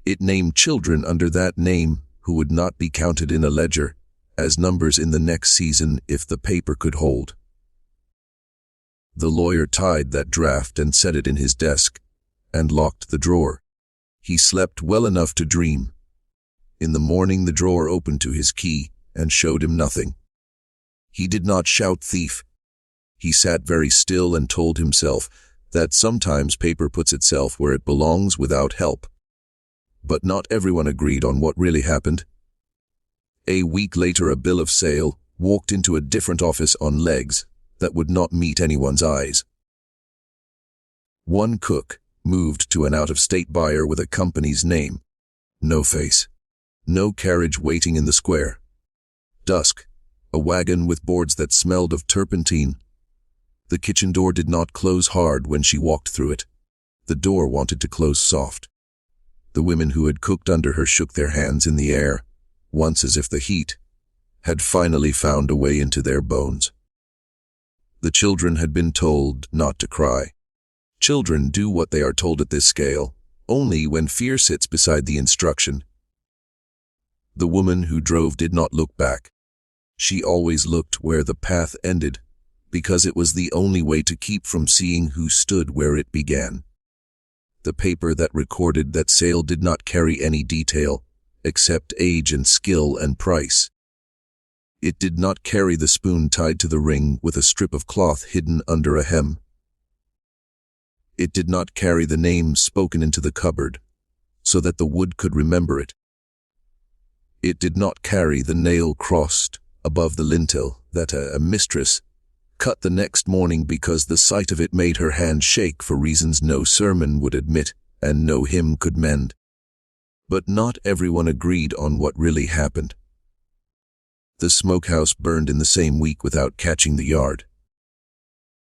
It named children under that name who would not be counted in a ledger as numbers in the next season if the paper could hold. The lawyer tied that draft and set it in his desk and locked the drawer. He slept well enough to dream. In the morning the drawer opened to his key and showed him nothing. He did not shout thief. He sat very still and told himself that sometimes paper puts itself where it belongs without help. But not everyone agreed on what really happened. A week later a bill of sale walked into a different office on legs that would not meet anyone's eyes. One cook moved to an out-of-state buyer with a company's name. No face. No carriage waiting in the square. Dusk. A wagon with boards that smelled of turpentine. The kitchen door did not close hard when she walked through it. The door wanted to close soft. The women who had cooked under her shook their hands in the air, once as if the heat had finally found a way into their bones. The children had been told not to cry. Children do what they are told at this scale, only when fear sits beside the instruction. The woman who drove did not look back. She always looked where the path ended, because it was the only way to keep from seeing who stood where it began. The paper that recorded that sale did not carry any detail, except age and skill and price. It did not carry the spoon tied to the ring with a strip of cloth hidden under a hem. It did not carry the name spoken into the cupboard, so that the wood could remember it. It did not carry the nail crossed above the lintel that a mistress cut the next morning because the sight of it made her hand shake for reasons no sermon would admit and no hymn could mend. But not everyone agreed on what really happened. The smokehouse burned in the same week without catching the yard.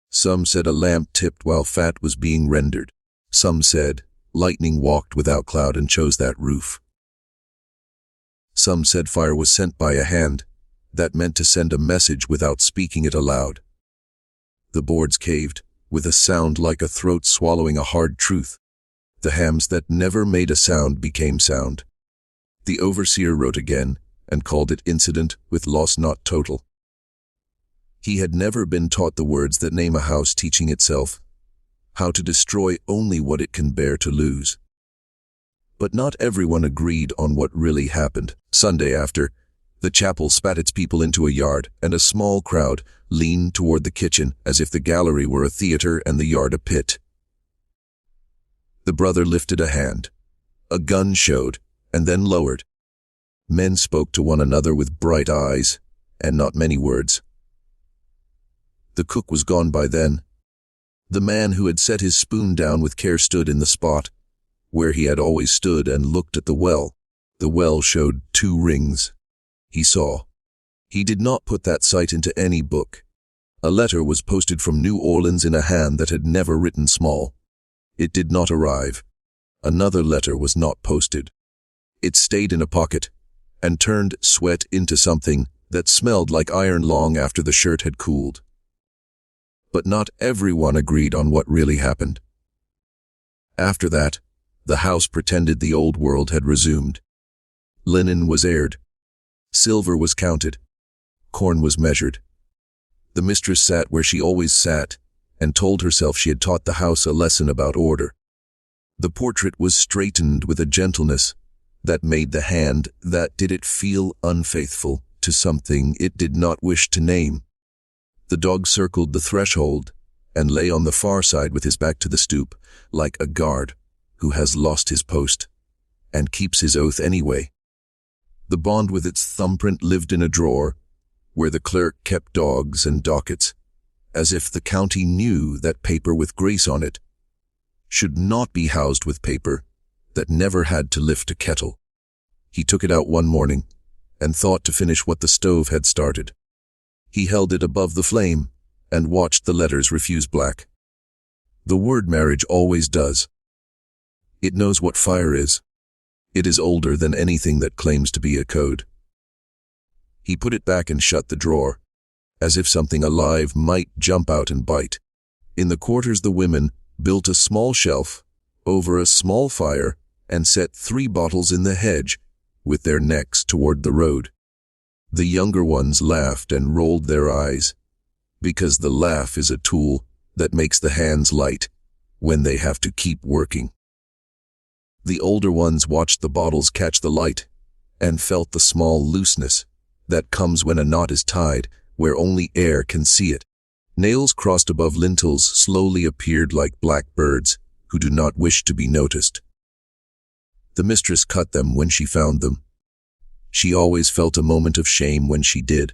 Some said a lamp tipped while fat was being rendered. Some said lightning walked without cloud and chose that roof. Some said fire was sent by a hand that meant to send a message without speaking it aloud. The boards caved, with a sound like a throat swallowing a hard truth. The hams that never made a sound became sound. The overseer wrote again, and called it incident with loss not total. He had never been taught the words that name a house teaching itself, how to destroy only what it can bear to lose. But not everyone agreed on what really happened. Sunday after, the chapel spat its people into a yard, and a small crowd leaned toward the kitchen as if the gallery were a theater and the yard a pit. The brother lifted a hand. A gun showed, and then lowered. Men spoke to one another with bright eyes, and not many words. The cook was gone by then. The man who had set his spoon down with care stood in the spot where he had always stood and looked at the well. The well showed 2 rings. He saw. He did not put that sight into any book. A letter was posted from New Orleans in a hand that had never written small. It did not arrive. Another letter was not posted. It stayed in a pocket and turned sweat into something that smelled like iron long after the shirt had cooled. But not everyone agreed on what really happened. After that, the house pretended the old world had resumed. Linen was aired. Silver was counted. Corn was measured. The mistress sat where she always sat, and told herself she had taught the house a lesson about order. The portrait was straightened with a gentleness that made the hand that did it feel unfaithful to something it did not wish to name. The dog circled the threshold and lay on the far side with his back to the stoop, like a guard who has lost his post and keeps his oath anyway. The bond with its thumbprint lived in a drawer where the clerk kept dogs and dockets, as if the county knew that paper with grace on it should not be housed with paper that never had to lift a kettle. He took it out one morning and thought to finish what the stove had started. He held it above the flame and watched the letters refuse black. The word marriage always does. It knows what fire is. It is older than anything that claims to be a code. He put it back and shut the drawer, as if something alive might jump out and bite. In the quarters, the women built a small shelf over a small fire and set 3 bottles in the hedge with their necks toward the road. The younger ones laughed and rolled their eyes, because the laugh is a tool that makes the hands light when they have to keep working. The older ones watched the bottles catch the light and felt the small looseness that comes when a knot is tied where only air can see it. Nails crossed above lintels slowly appeared like black birds who do not wish to be noticed. The mistress cut them when she found them. She always felt a moment of shame when she did.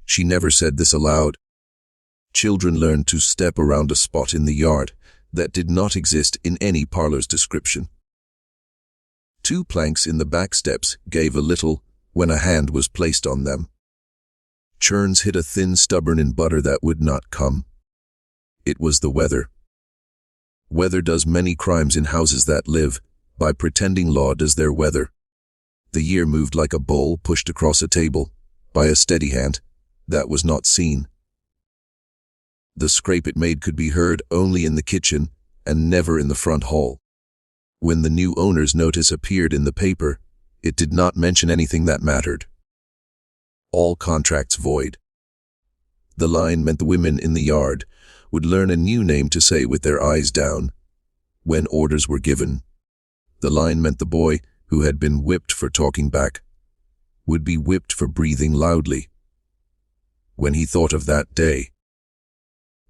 She never said this aloud. Children learned to step around a spot in the yard that did not exist in any parlor's description. 2 planks in the back steps gave a little when a hand was placed on them. Churns hit a thin stubborn in butter that would not come. It was the weather. Weather does many crimes in houses that live by pretending law does their weather. The year moved like a bowl pushed across a table by a steady hand that was not seen. The scrape it made could be heard only in the kitchen and never in the front hall. When the new owner's notice appeared in the paper, it did not mention anything that mattered. All contracts void. The line meant the women in the yard would learn a new name to say with their eyes down when orders were given. The line meant the boy who had been whipped for talking back would be whipped for breathing loudly. When he thought of that day,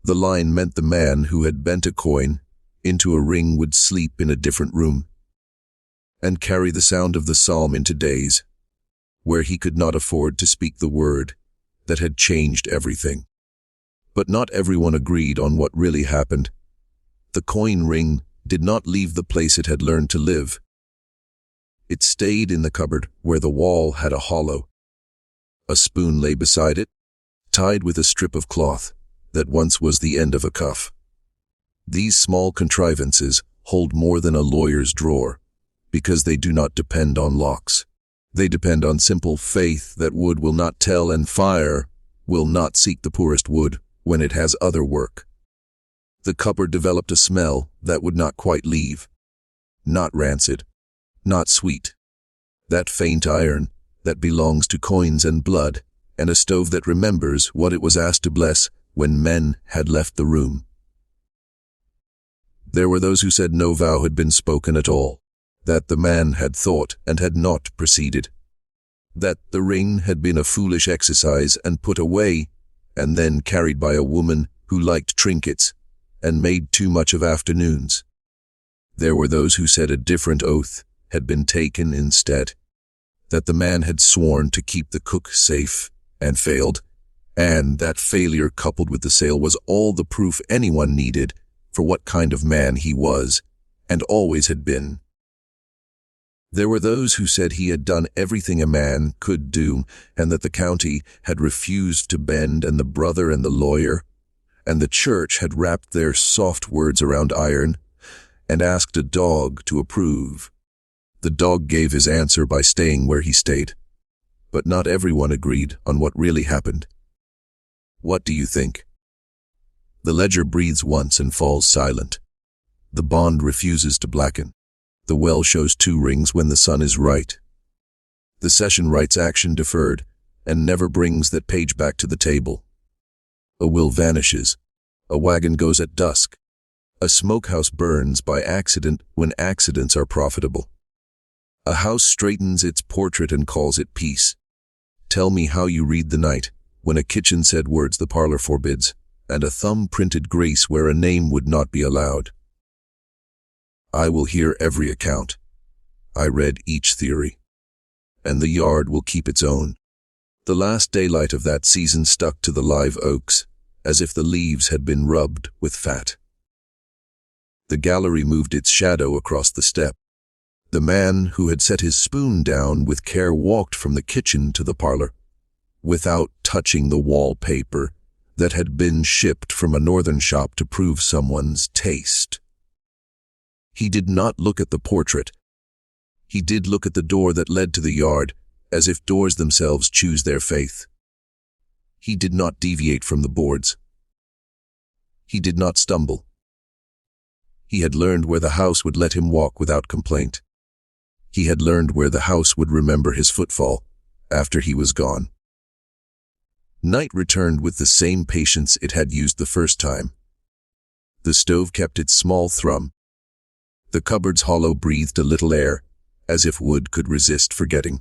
the line meant the man who had bent a coin into a ring would sleep in a different room and carry the sound of the psalm into days where he could not afford to speak the word that had changed everything. But not everyone agreed on what really happened. The coin ring did not leave the place it had learned to live. It stayed in the cupboard where the wall had a hollow. A spoon lay beside it, tied with a strip of cloth that once was the end of a cuff. These small contrivances hold more than a lawyer's drawer, because they do not depend on locks. They depend on simple faith that wood will not tell and fire will not seek the poorest wood when it has other work. The cupboard developed a smell that would not quite leave. Not rancid, not sweet. That faint iron that belongs to coins and blood, and a stove that remembers what it was asked to bless when men had left the room. There were those who said no vow had been spoken at all, that the man had thought and had not proceeded, that the ring had been a foolish exercise and put away, and then carried by a woman who liked trinkets and made too much of afternoons. There were those who said a different oath had been taken instead, that the man had sworn to keep the cook safe and failed, and that failure coupled with the sale was all the proof anyone needed for what kind of man he was and always had been. There were those who said he had done everything a man could do, and that the county had refused to bend, and the brother and the lawyer and the church had wrapped their soft words around iron and asked a dog to approve. The dog gave his answer by staying where he stayed, but not everyone agreed on what really happened. What do you think? The ledger breathes once and falls silent. The bond refuses to blacken. The well shows 2 rings when the sun is right. The session writes action deferred, and never brings that page back to the table. A will vanishes. A wagon goes at dusk. A smokehouse burns by accident when accidents are profitable. A house straightens its portrait and calls it peace. Tell me how you read the night, when a kitchen said words the parlor forbids, and a thumb printed grace where a name would not be allowed. I will hear every account. I read each theory. And the yard will keep its own. The last daylight of that season stuck to the live oaks, as if the leaves had been rubbed with fat. The gallery moved its shadow across the step. The man who had set his spoon down with care walked from the kitchen to the parlor, without touching the wallpaper that had been shipped from a northern shop to prove someone's taste. He did not look at the portrait. He did look at the door that led to the yard, as if doors themselves choose their faith. He did not deviate from the boards. He did not stumble. He had learned where the house would let him walk without complaint. He had learned where the house would remember his footfall after he was gone. Night returned with the same patience it had used the first time. The stove kept its small thrum. The cupboard's hollow breathed a little air, as if wood could resist forgetting.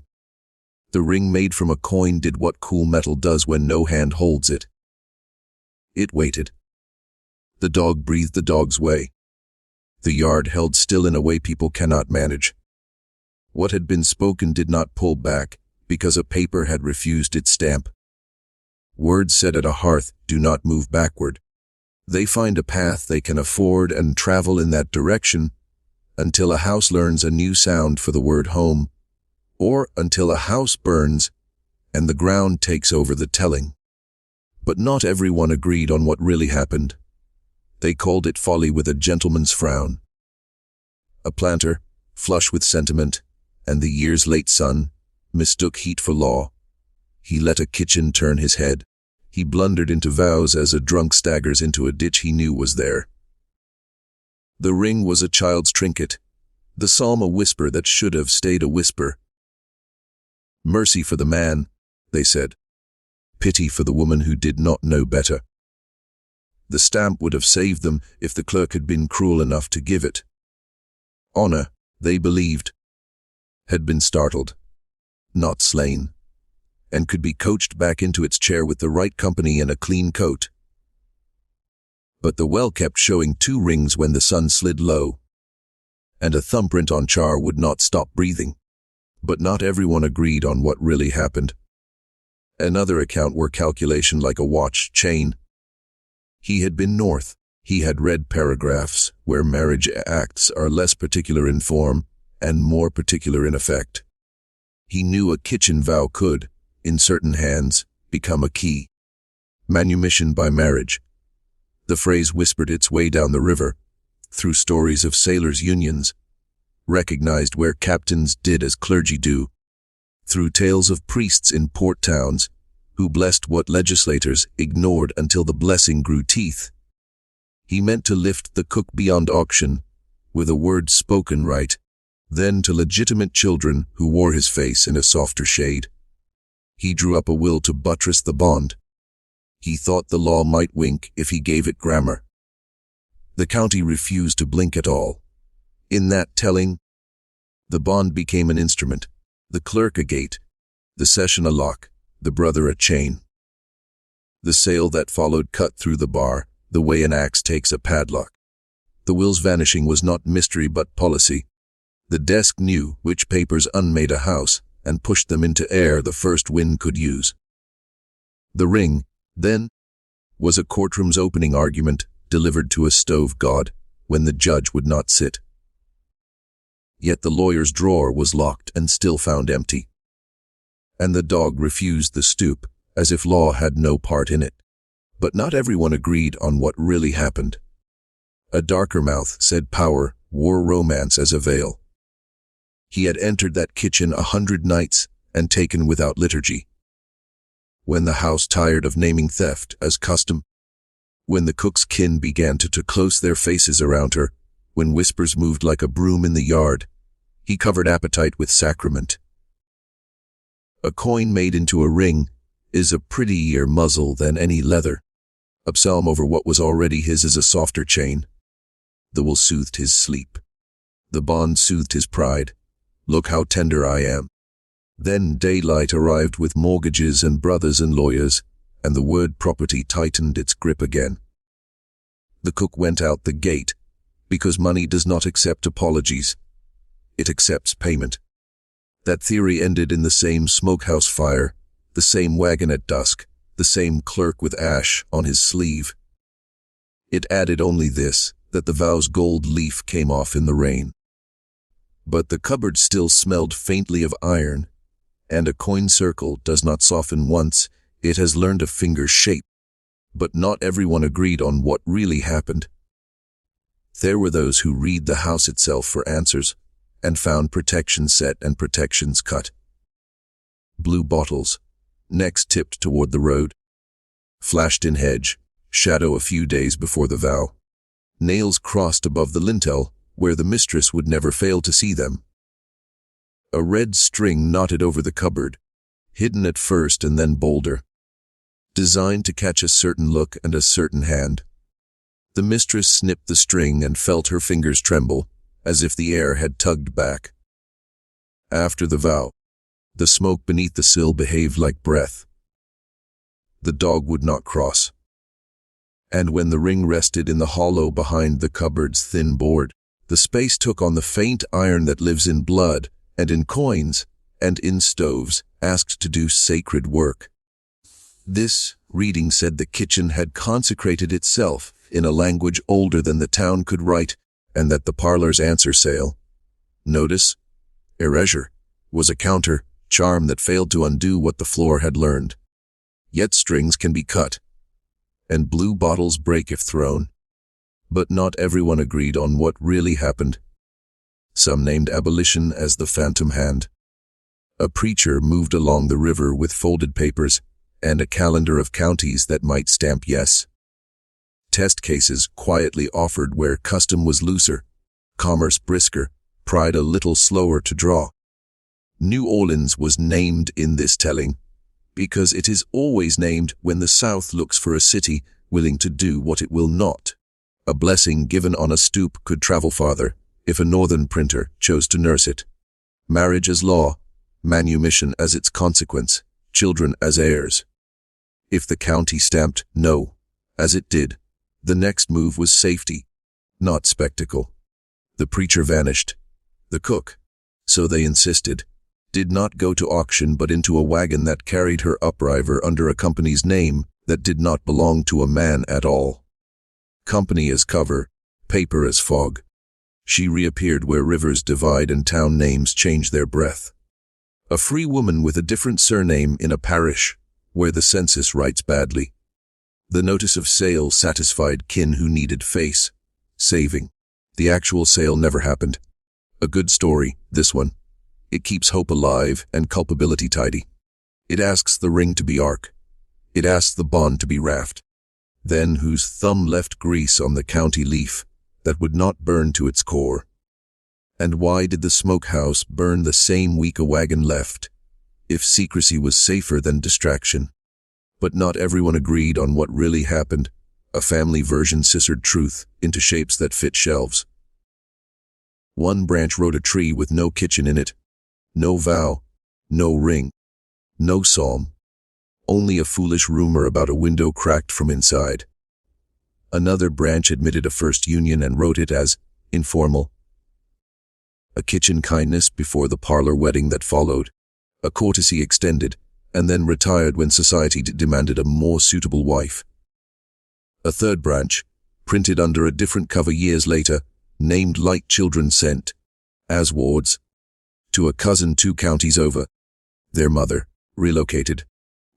The ring made from a coin did what cool metal does when no hand holds it. It waited. The dog breathed the dog's way. The yard held still in a way people cannot manage. What had been spoken did not pull back, because a paper had refused its stamp. Words said at a hearth do not move backward. They find a path they can afford and travel in that direction, until a house learns a new sound for the word home, or until a house burns and the ground takes over the telling. But not everyone agreed on what really happened. They called it folly with a gentleman's frown. A planter, flush with sentiment, and the year's late sun, mistook heat for law. He let a kitchen turn his head. He blundered into vows as a drunk staggers into a ditch he knew was there. The ring was a child's trinket, the psalm a whisper that should have stayed a whisper. Mercy for the man, they said. Pity for the woman who did not know better. The stamp would have saved them if the clerk had been cruel enough to give it. Honor, they believed, had been startled, not slain, and could be coached back into its chair with the right company and a clean coat. But the well kept showing 2 rings when the sun slid low, and a thumbprint on char would not stop breathing. But not everyone agreed on what really happened. Another account were calculation like a watch chain. He had been north. He had read paragraphs where marriage acts are less particular in form and more particular in effect. He knew a kitchen vow could, in certain hands, become a key. Manumission by marriage. The phrase whispered its way down the river, through stories of sailors' unions, recognized where captains did as clergy do, through tales of priests in port towns who blessed what legislators ignored until the blessing grew teeth. He meant to lift the cook beyond auction, with a word spoken right, then to legitimate children who wore his face in a softer shade. He drew up a will to buttress the bond. He thought the law might wink if he gave it grammar. The county refused to blink at all. In that telling, the bond became an instrument, the clerk a gate, the session a lock, the brother a chain. The sail that followed cut through the bar, the way an axe takes a padlock. The will's vanishing was not mystery but policy. The desk knew which papers unmade a house and pushed them into air the first wind could use. The ring, then, was a courtroom's opening argument delivered to a stove god when the judge would not sit. Yet the lawyer's drawer was locked and still found empty. And the dog refused the stoop, as if law had no part in it. But not everyone agreed on what really happened. A darker mouth said power wore romance as a veil. He had entered that kitchen 100 nights and taken without liturgy. When the house tired of naming theft as custom, when the cook's kin began to close their faces around her, when whispers moved like a broom in the yard, he covered appetite with sacrament. A coin made into a ring is a prettier muzzle than any leather. A psalm over what was already his is a softer chain. The wool soothed his sleep. The bond soothed his pride. Look how tender I am. Then daylight arrived with mortgages and brothers and lawyers, and the word property tightened its grip again. The cook went out the gate, because money does not accept apologies. It accepts payment. That theory ended in the same smokehouse fire, the same wagon at dusk, the same clerk with ash on his sleeve. It added only this, that the vows' gold leaf came off in the rain. But the cupboard still smelled faintly of iron, and a coin circle does not soften once it has learned a finger's shape. But not everyone agreed on what really happened. There were those who read the house itself for answers, and found protections set and protections cut. Blue bottles, necks tipped toward the road. Flashed in hedge, shadow a few days before the vow. Nails crossed above the lintel, where the mistress would never fail to see them. A red string knotted over the cupboard, hidden at first and then bolder. Designed to catch a certain look and a certain hand. The mistress snipped the string and felt her fingers tremble, as if the air had tugged back. After the vow, the smoke beneath the sill behaved like breath. The dog would not cross. And when the ring rested in the hollow behind the cupboard's thin board, the space took on the faint iron that lives in blood, and in coins, and in stoves, asked to do sacred work. This reading said the kitchen had consecrated itself in a language older than the town could write, and that the parlor's answer sale, notice, erasure, was a counter charm that failed to undo what the floor had learned. Yet strings can be cut, and blue bottles break if thrown. But not everyone agreed on what really happened. Some named abolition as the phantom hand. A preacher moved along the river with folded papers and a calendar of counties that might stamp yes. Test cases quietly offered where custom was looser, commerce brisker, pride a little slower to draw. New Orleans was named in this telling, because it is always named when the South looks for a city willing to do what it will not. A blessing given on a stoop could travel farther if a northern printer chose to nurse it. Marriage as law, manumission as its consequence, children as heirs. If the county stamped no, as it did, the next move was safety, not spectacle. The preacher vanished. The cook, so they insisted, did not go to auction but into a wagon that carried her upriver under a company's name that did not belong to a man at all. Company as cover, paper as fog. She reappeared where rivers divide and town names change their breath. A free woman with a different surname in a parish where the census writes badly. The notice of sale satisfied kin who needed face saving. The actual sale never happened. A good story, this one. It keeps hope alive and culpability tidy. It asks the ring to be ark. It asks the bond to be raft. Then whose thumb left grease on the county leaf that would not burn to its core? And why did the smokehouse burn the same week a wagon left, if secrecy was safer than distraction? But not everyone agreed on what really happened. A family version scissored truth into shapes that fit shelves. One branch wrote a tree with no kitchen in it, no vow, no ring, no psalm, only a foolish rumor about a window cracked from inside. Another branch admitted a first union and wrote it as informal. A kitchen kindness before the parlor wedding that followed, a courtesy extended, and then retired when society demanded a more suitable wife. A third branch, printed under a different cover years later, named like children sent, as wards, to a cousin 2 counties over. Their mother, relocated,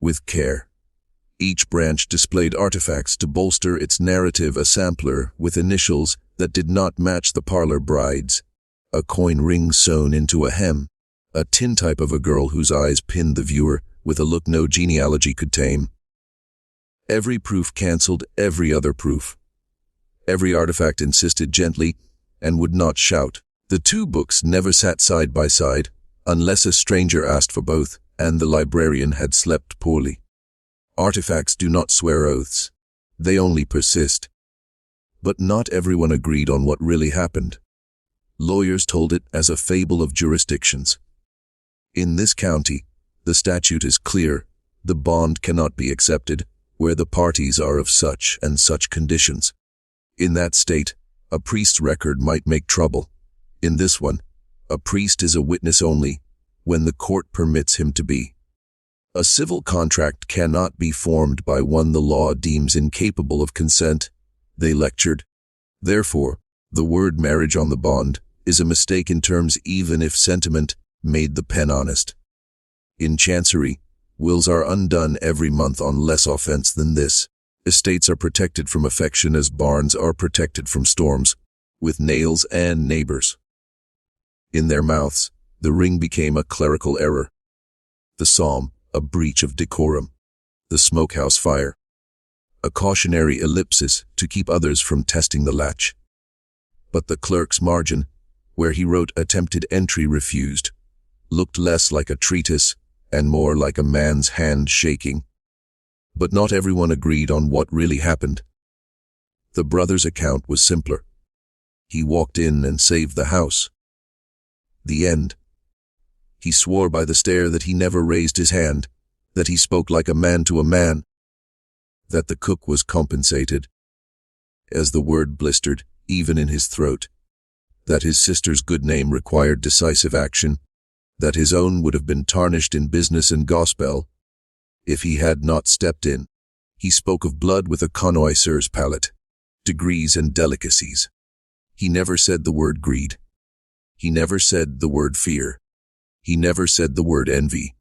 with care. Each branch displayed artifacts to bolster its narrative, a sampler with initials that did not match the parlor bride's, a coin ring sewn into a hem, a tintype of a girl whose eyes pinned the viewer with a look no genealogy could tame. Every proof canceled every other proof. Every artifact insisted gently and would not shout. The 2 books never sat side by side, unless a stranger asked for both, and the librarian had slept poorly. Artifacts do not swear oaths. They only persist. But not everyone agreed on what really happened. Lawyers told it as a fable of jurisdictions. In this county, the statute is clear: the bond cannot be accepted where the parties are of such and such conditions. In that state, a priest's record might make trouble. In this one, a priest is a witness only when the court permits him to be. A civil contract cannot be formed by one the law deems incapable of consent, they lectured. Therefore, the word marriage on the bond is a mistake in terms even if sentiment made the pen honest. In Chancery, wills are undone every month on less offense than this. Estates are protected from affection as barns are protected from storms, with nails and neighbors. In their mouths, the ring became a clerical error. The psalm, a breach of decorum. The smokehouse fire, a cautionary ellipsis to keep others from testing the latch. But the clerk's margin, where he wrote attempted entry refused, looked less like a treatise and more like a man's hand shaking. But not everyone agreed on what really happened. The brother's account was simpler. He walked in and saved the house. The end. He swore by the stair that he never raised his hand, that he spoke like a man to a man, that the cook was compensated, as the word blistered even in his throat, that his sister's good name required decisive action, that his own would have been tarnished in business and gospel if he had not stepped in. He spoke of blood with a connoisseur's palate, degrees and delicacies. He never said the word greed. He never said the word fear. He never said the word envy.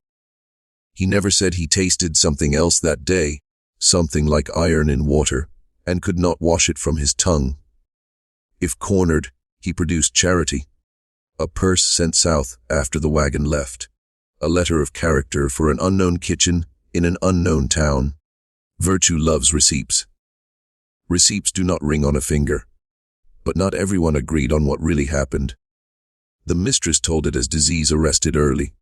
He never said he tasted something else that day, something like iron in water, and could not wash it from his tongue. If cornered, he produced charity. A purse sent south after the wagon left. A letter of character for an unknown kitchen in an unknown town. Virtue loves receipts. Receipts do not ring on a finger. But not everyone agreed on what really happened. The mistress told it as disease arrested early.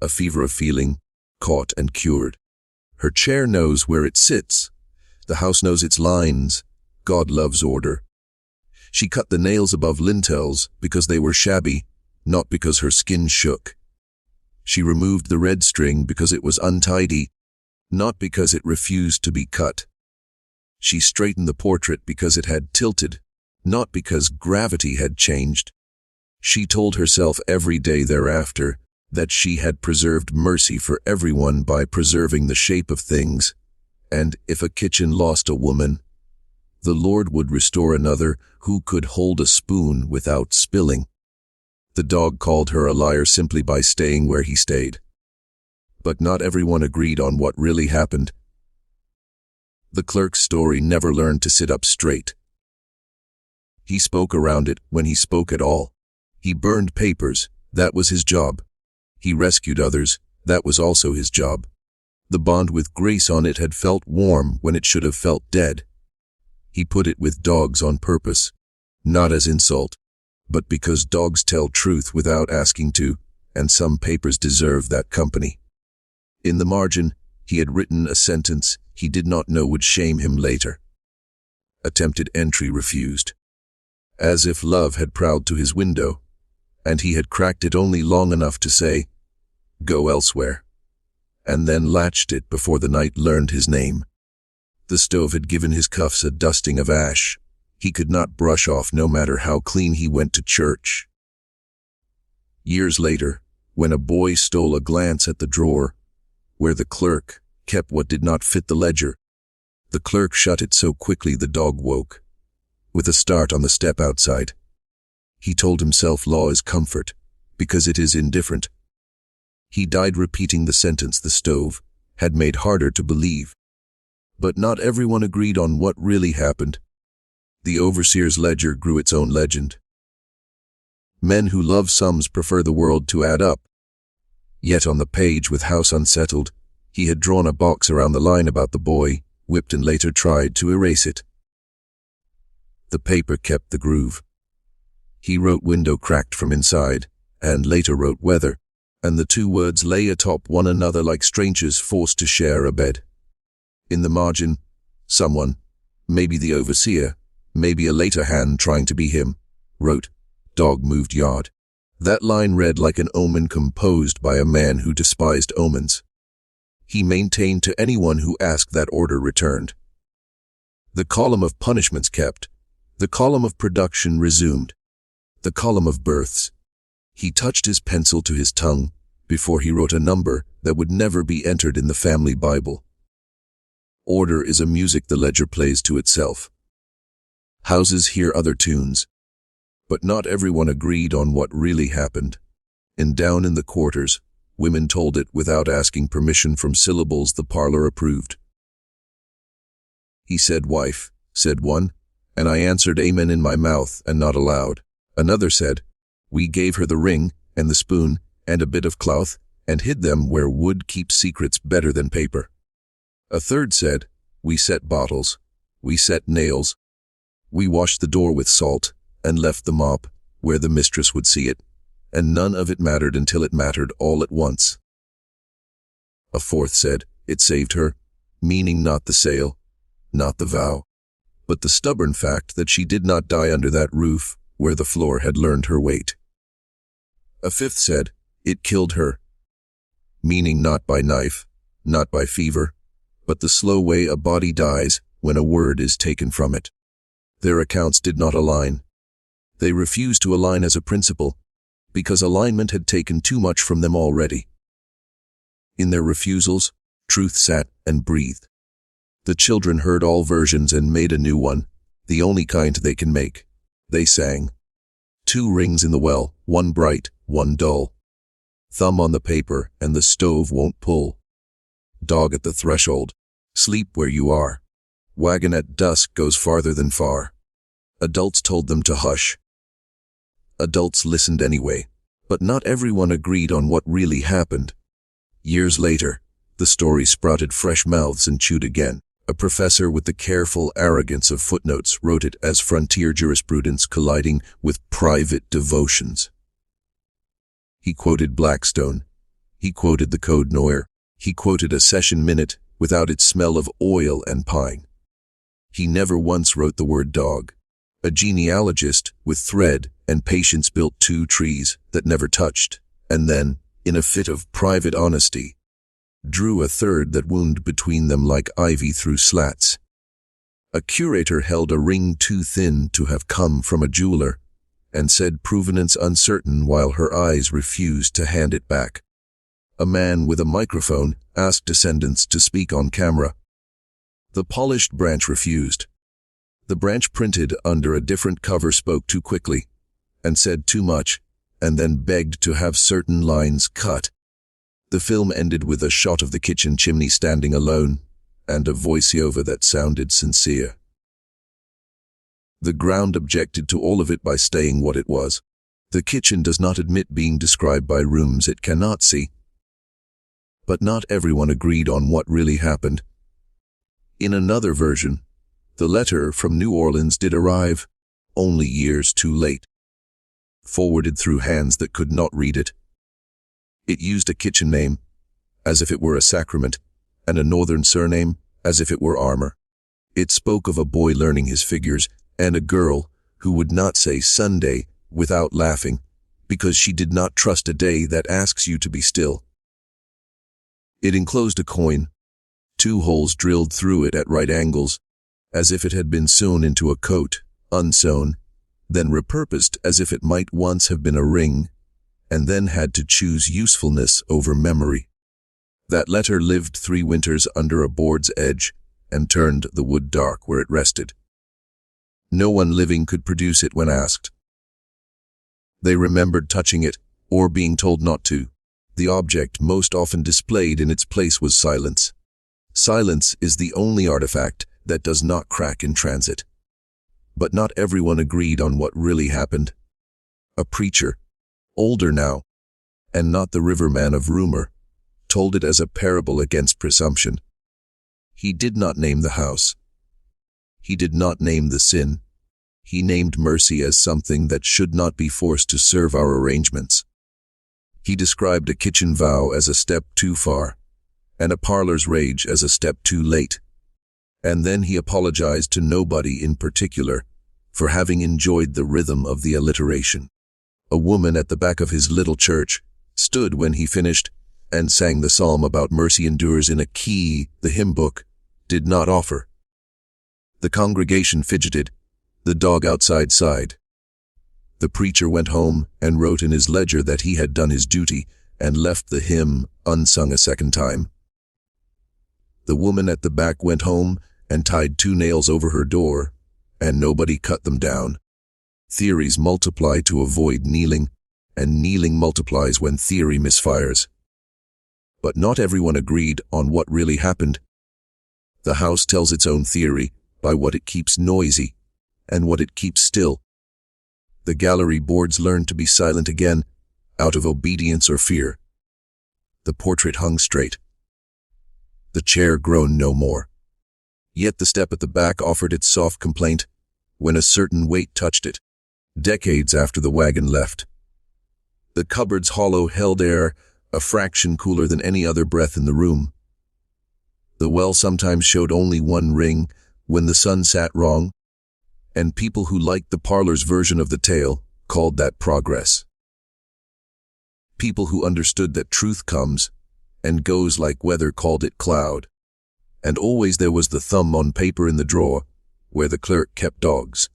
A fever of feeling, caught and cured. Her chair knows where it sits. The house knows its lines. God loves order. She cut the nails above lintels because they were shabby, not because her skin shook. She removed the red string because it was untidy, not because it refused to be cut. She straightened the portrait because it had tilted, not because gravity had changed. She told herself every day thereafter that she had preserved mercy for everyone by preserving the shape of things, and if a kitchen lost a woman, the Lord would restore another who could hold a spoon without spilling. The dog called her a liar simply by staying where he stayed. But not everyone agreed on what really happened. The clerk's story never learned to sit up straight. He spoke around it when he spoke at all. He burned papers, that was his job. He rescued others, that was also his job. The bond with grace on it had felt warm when it should have felt dead. He put it with dogs on purpose, not as insult, but because dogs tell truth without asking to, and some papers deserve that company. In the margin, he had written a sentence he did not know would shame him later. Attempted entry refused. As if love had prowled to his window, and he had cracked it only long enough to say, "Go elsewhere," and then latched it before the night learned his name. The stove had given his cuffs a dusting of ash. He could not brush off no matter how clean he went to church. Years later, when a boy stole a glance at the drawer, where the clerk kept what did not fit the ledger, the clerk shut it so quickly the dog woke, with a start on the step outside. He told himself law is comfort, because it is indifferent. He died repeating the sentence the stove had made harder to believe. But not everyone agreed on what really happened. The overseer's ledger grew its own legend. Men who love sums prefer the world to add up. Yet on the page with house unsettled, he had drawn a box around the line about the boy, whipped and later tried to erase it. The paper kept the groove. He wrote window cracked from inside, and later wrote weather, and the two words lay atop one another like strangers forced to share a bed. In the margin, someone, maybe the overseer, maybe a later hand trying to be him, wrote, "Dog moved yard." That line read like an omen composed by a man who despised omens. He maintained to anyone who asked that order returned. The column of punishments kept, the column of production resumed, the column of births. He touched his pencil to his tongue before he wrote a number that would never be entered in the family Bible. Order is a music the ledger plays to itself. Houses hear other tunes, but not everyone agreed on what really happened. And down in the quarters, women told it without asking permission from syllables the parlor approved. "He said, 'Wife,' said one, and I answered amen in my mouth and not aloud. Another said, 'We gave her the ring and the spoon and a bit of cloth and hid them where wood keeps secrets better than paper.' A third said, 'We set bottles, we set nails, we washed the door with salt and left the mop where the mistress would see it, and none of it mattered until it mattered all at once.' A fourth said, 'It saved her,' meaning not the sale, not the vow, but the stubborn fact that she did not die under that roof where the floor had learned her weight. A fifth said, 'It killed her,' meaning not by knife, not by fever, but the slow way a body dies when a word is taken from it. Their accounts did not align. They refused to align as a principle, because alignment had taken too much from them already. In their refusals, truth sat and breathed. The children heard all versions and made a new one, the only kind they can make. They sang, "Two rings in the well, one bright, one dull. Thumb on the paper and the stove won't pull. Dog at the threshold, sleep where you are. Wagon at dusk goes farther than far." Adults told them to hush. Adults listened anyway, but not everyone agreed on what really happened. Years later, the story sprouted fresh mouths and chewed again. A professor with the careful arrogance of footnotes wrote it as frontier jurisprudence colliding with private devotions. He quoted Blackstone. He quoted the Code Noir. He quoted a session minute without its smell of oil and pine. He never once wrote the word dog. A genealogist with thread and patience built two trees that never touched, and then, in a fit of private honesty, drew a third that wound between them like ivy through slats. A curator held a ring too thin to have come from a jeweler, and said provenance uncertain while her eyes refused to hand it back. A man with a microphone asked descendants to speak on camera. The polished branch refused. The branch printed under a different cover spoke too quickly, and said too much, and then begged to have certain lines cut. The film ended with a shot of the kitchen chimney standing alone, and a voiceover that sounded sincere. The ground objected to all of it by staying what it was. The kitchen does not admit being described by rooms it cannot see. But not everyone agreed on what really happened. In another version, the letter from New Orleans did arrive, only years too late. Forwarded through hands that could not read it. It used a kitchen name, as if it were a sacrament, and a northern surname, as if it were armor. It spoke of a boy learning his figures, and a girl who would not say Sunday without laughing, because she did not trust a day that asks you to be still. It enclosed a coin, 2 holes drilled through it at right angles, as if it had been sewn into a coat, unsewn, then repurposed as if it might once have been a ring, and then had to choose usefulness over memory. That letter lived 3 winters under a board's edge and turned the wood dark where it rested. No one living could produce it when asked. They remembered touching it, or being told not to. The object most often displayed in its place was silence. Silence is the only artifact that does not crack in transit. But not everyone agreed on what really happened. A preacher, older now, and not the riverman of rumor, told it as a parable against presumption. He did not name the house. He did not name the sin. He named mercy as something that should not be forced to serve our arrangements. He described a kitchen vow as a step too far, and a parlor's rage as a step too late. And then he apologized to nobody in particular for having enjoyed the rhythm of the alliteration. A woman at the back of his little church stood when he finished and sang the psalm about mercy endures in a key the hymn book did not offer. The congregation fidgeted. The dog outside sighed. The preacher went home and wrote in his ledger that he had done his duty and left the hymn unsung a second time. The woman at the back went home and tied 2 nails over her door, and nobody cut them down. Theories multiply to avoid kneeling, and kneeling multiplies when theory misfires. But not everyone agreed on what really happened. The house tells its own theory by what it keeps noisy and what it keeps still. The gallery boards learned to be silent again, out of obedience or fear. The portrait hung straight. The chair groaned no more. Yet the step at the back offered its soft complaint when a certain weight touched it, decades after the wagon left. The cupboard's hollow held air a fraction cooler than any other breath in the room. The well sometimes showed only 1 ring when the sun sat wrong, and people who liked the parlor's version of the tale called that progress. People who understood that truth comes and goes like weather called it cloud. And always there was the thumb on paper in the drawer where the clerk kept dogs.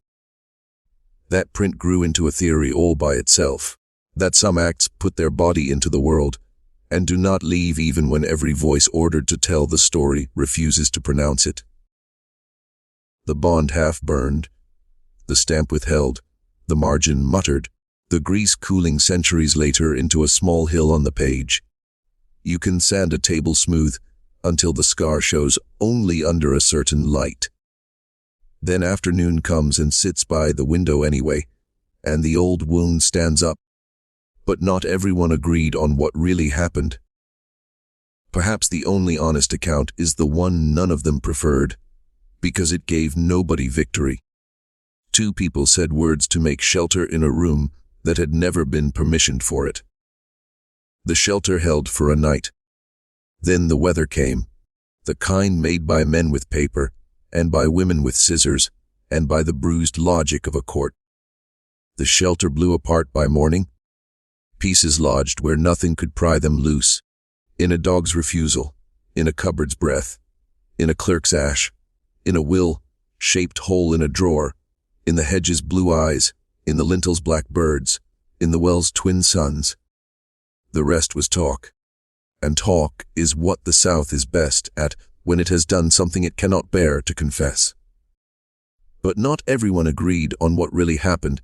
That print grew into a theory all by itself, that some acts put their body into the world and do not leave even when every voice ordered to tell the story refuses to pronounce it. The bond half burned, the stamp withheld, the margin muttered, the grease cooling centuries later into a small hill on the page. You can sand a table smooth until the scar shows only under a certain light. Then afternoon comes and sits by the window anyway, and the old wound stands up. But not everyone agreed on what really happened. Perhaps the only honest account is the one none of them preferred, because it gave nobody victory. 2 people said words to make shelter in a room that had never been permissioned for it. The shelter held for a night. Then the weather came, the kind made by men with paper, and by women with scissors, and by the bruised logic of a court. The shelter blew apart by morning. Pieces lodged where nothing could pry them loose, in a dog's refusal, in a cupboard's breath, in a clerk's ash, in a will-shaped hole in a drawer, in the hedge's blue eyes, in the lintel's black birds, in the well's twin suns. The rest was talk. And talk is what the South is best at when it has done something it cannot bear to confess. But not everyone agreed on what really happened.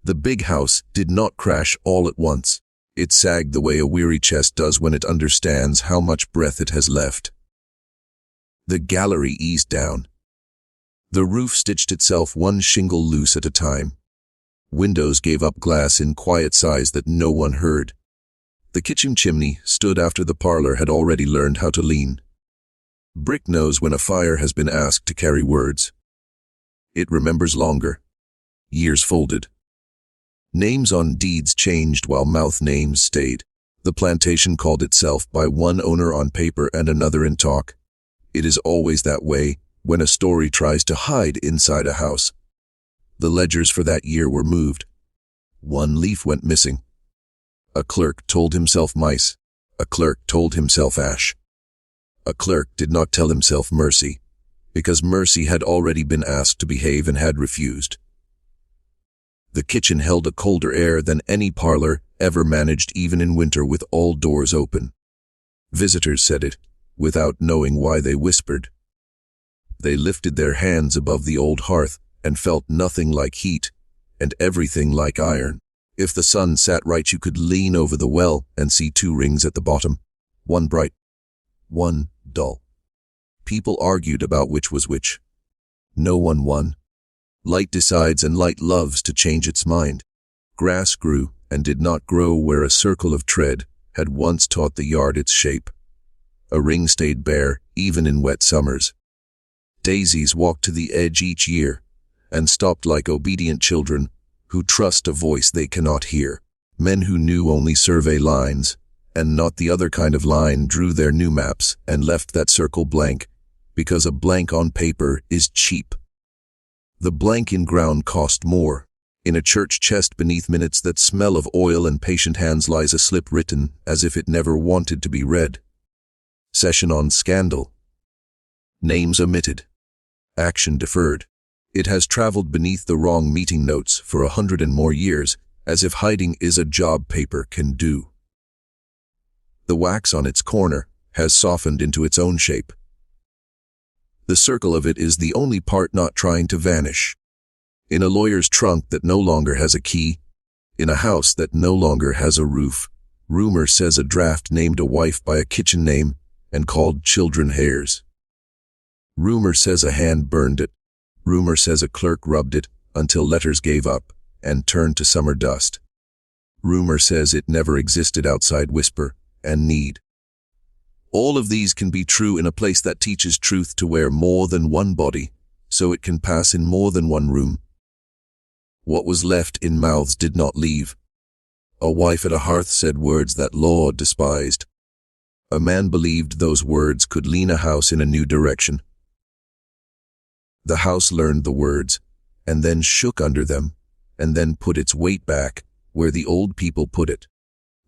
The big house did not crash all at once. It sagged the way a weary chest does when it understands how much breath it has left. The gallery eased down. The roof stitched itself 1 shingle loose at a time. Windows gave up glass in quiet sighs that no one heard. The kitchen chimney stood after the parlor had already learned how to lean. Brick knows when a fire has been asked to carry words. It remembers longer. Years folded. Names on deeds changed while mouth names stayed. The plantation called itself by one owner on paper and another in talk. It is always that way when a story tries to hide inside a house. The ledgers for that year were moved. 1 leaf went missing. A clerk told himself mice. A clerk told himself ash. A clerk did not tell himself mercy, because mercy had already been asked to behave and had refused. The kitchen held a colder air than any parlor ever managed, even in winter with all doors open. Visitors said it, without knowing why they whispered. They lifted their hands above the old hearth and felt nothing like heat and everything like iron. If the sun sat right, you could lean over the well and see 2 rings at the bottom, 1 bright, 1 dull. People argued about which was which. No one won. Light decides, and light loves to change its mind. Grass grew and did not grow where a circle of tread had once taught the yard its shape. A ring stayed bare, even in wet summers. Daisies walked to the edge each year and stopped like obedient children who trust a voice they cannot hear. Men who knew only survey lines, and not the other kind of line, drew their new maps and left that circle blank, because a blank on paper is cheap. The blank in ground cost more. In a church chest beneath minutes that smell of oil and patient hands lies a slip written as if it never wanted to be read. Session on scandal. Names omitted. Action deferred. It has traveled beneath the wrong meeting notes for 100 and more years, as if hiding is a job paper can do. The wax on its corner has softened into its own shape. The circle of it is the only part not trying to vanish. In a lawyer's trunk that no longer has a key, in a house that no longer has a roof, rumor says a draft named a wife by a kitchen name and called children hares. Rumor says a hand burned it. Rumor says a clerk rubbed it until letters gave up and turned to summer dust. Rumor says it never existed outside whisper and need. All of these can be true in a place that teaches truth to wear more than one body, so it can pass in more than one room. What was left in mouths did not leave. A wife at a hearth said words that law despised. A man believed those words could lean a house in a new direction. The house learned the words, and then shook under them, and then put its weight back where the old people put it.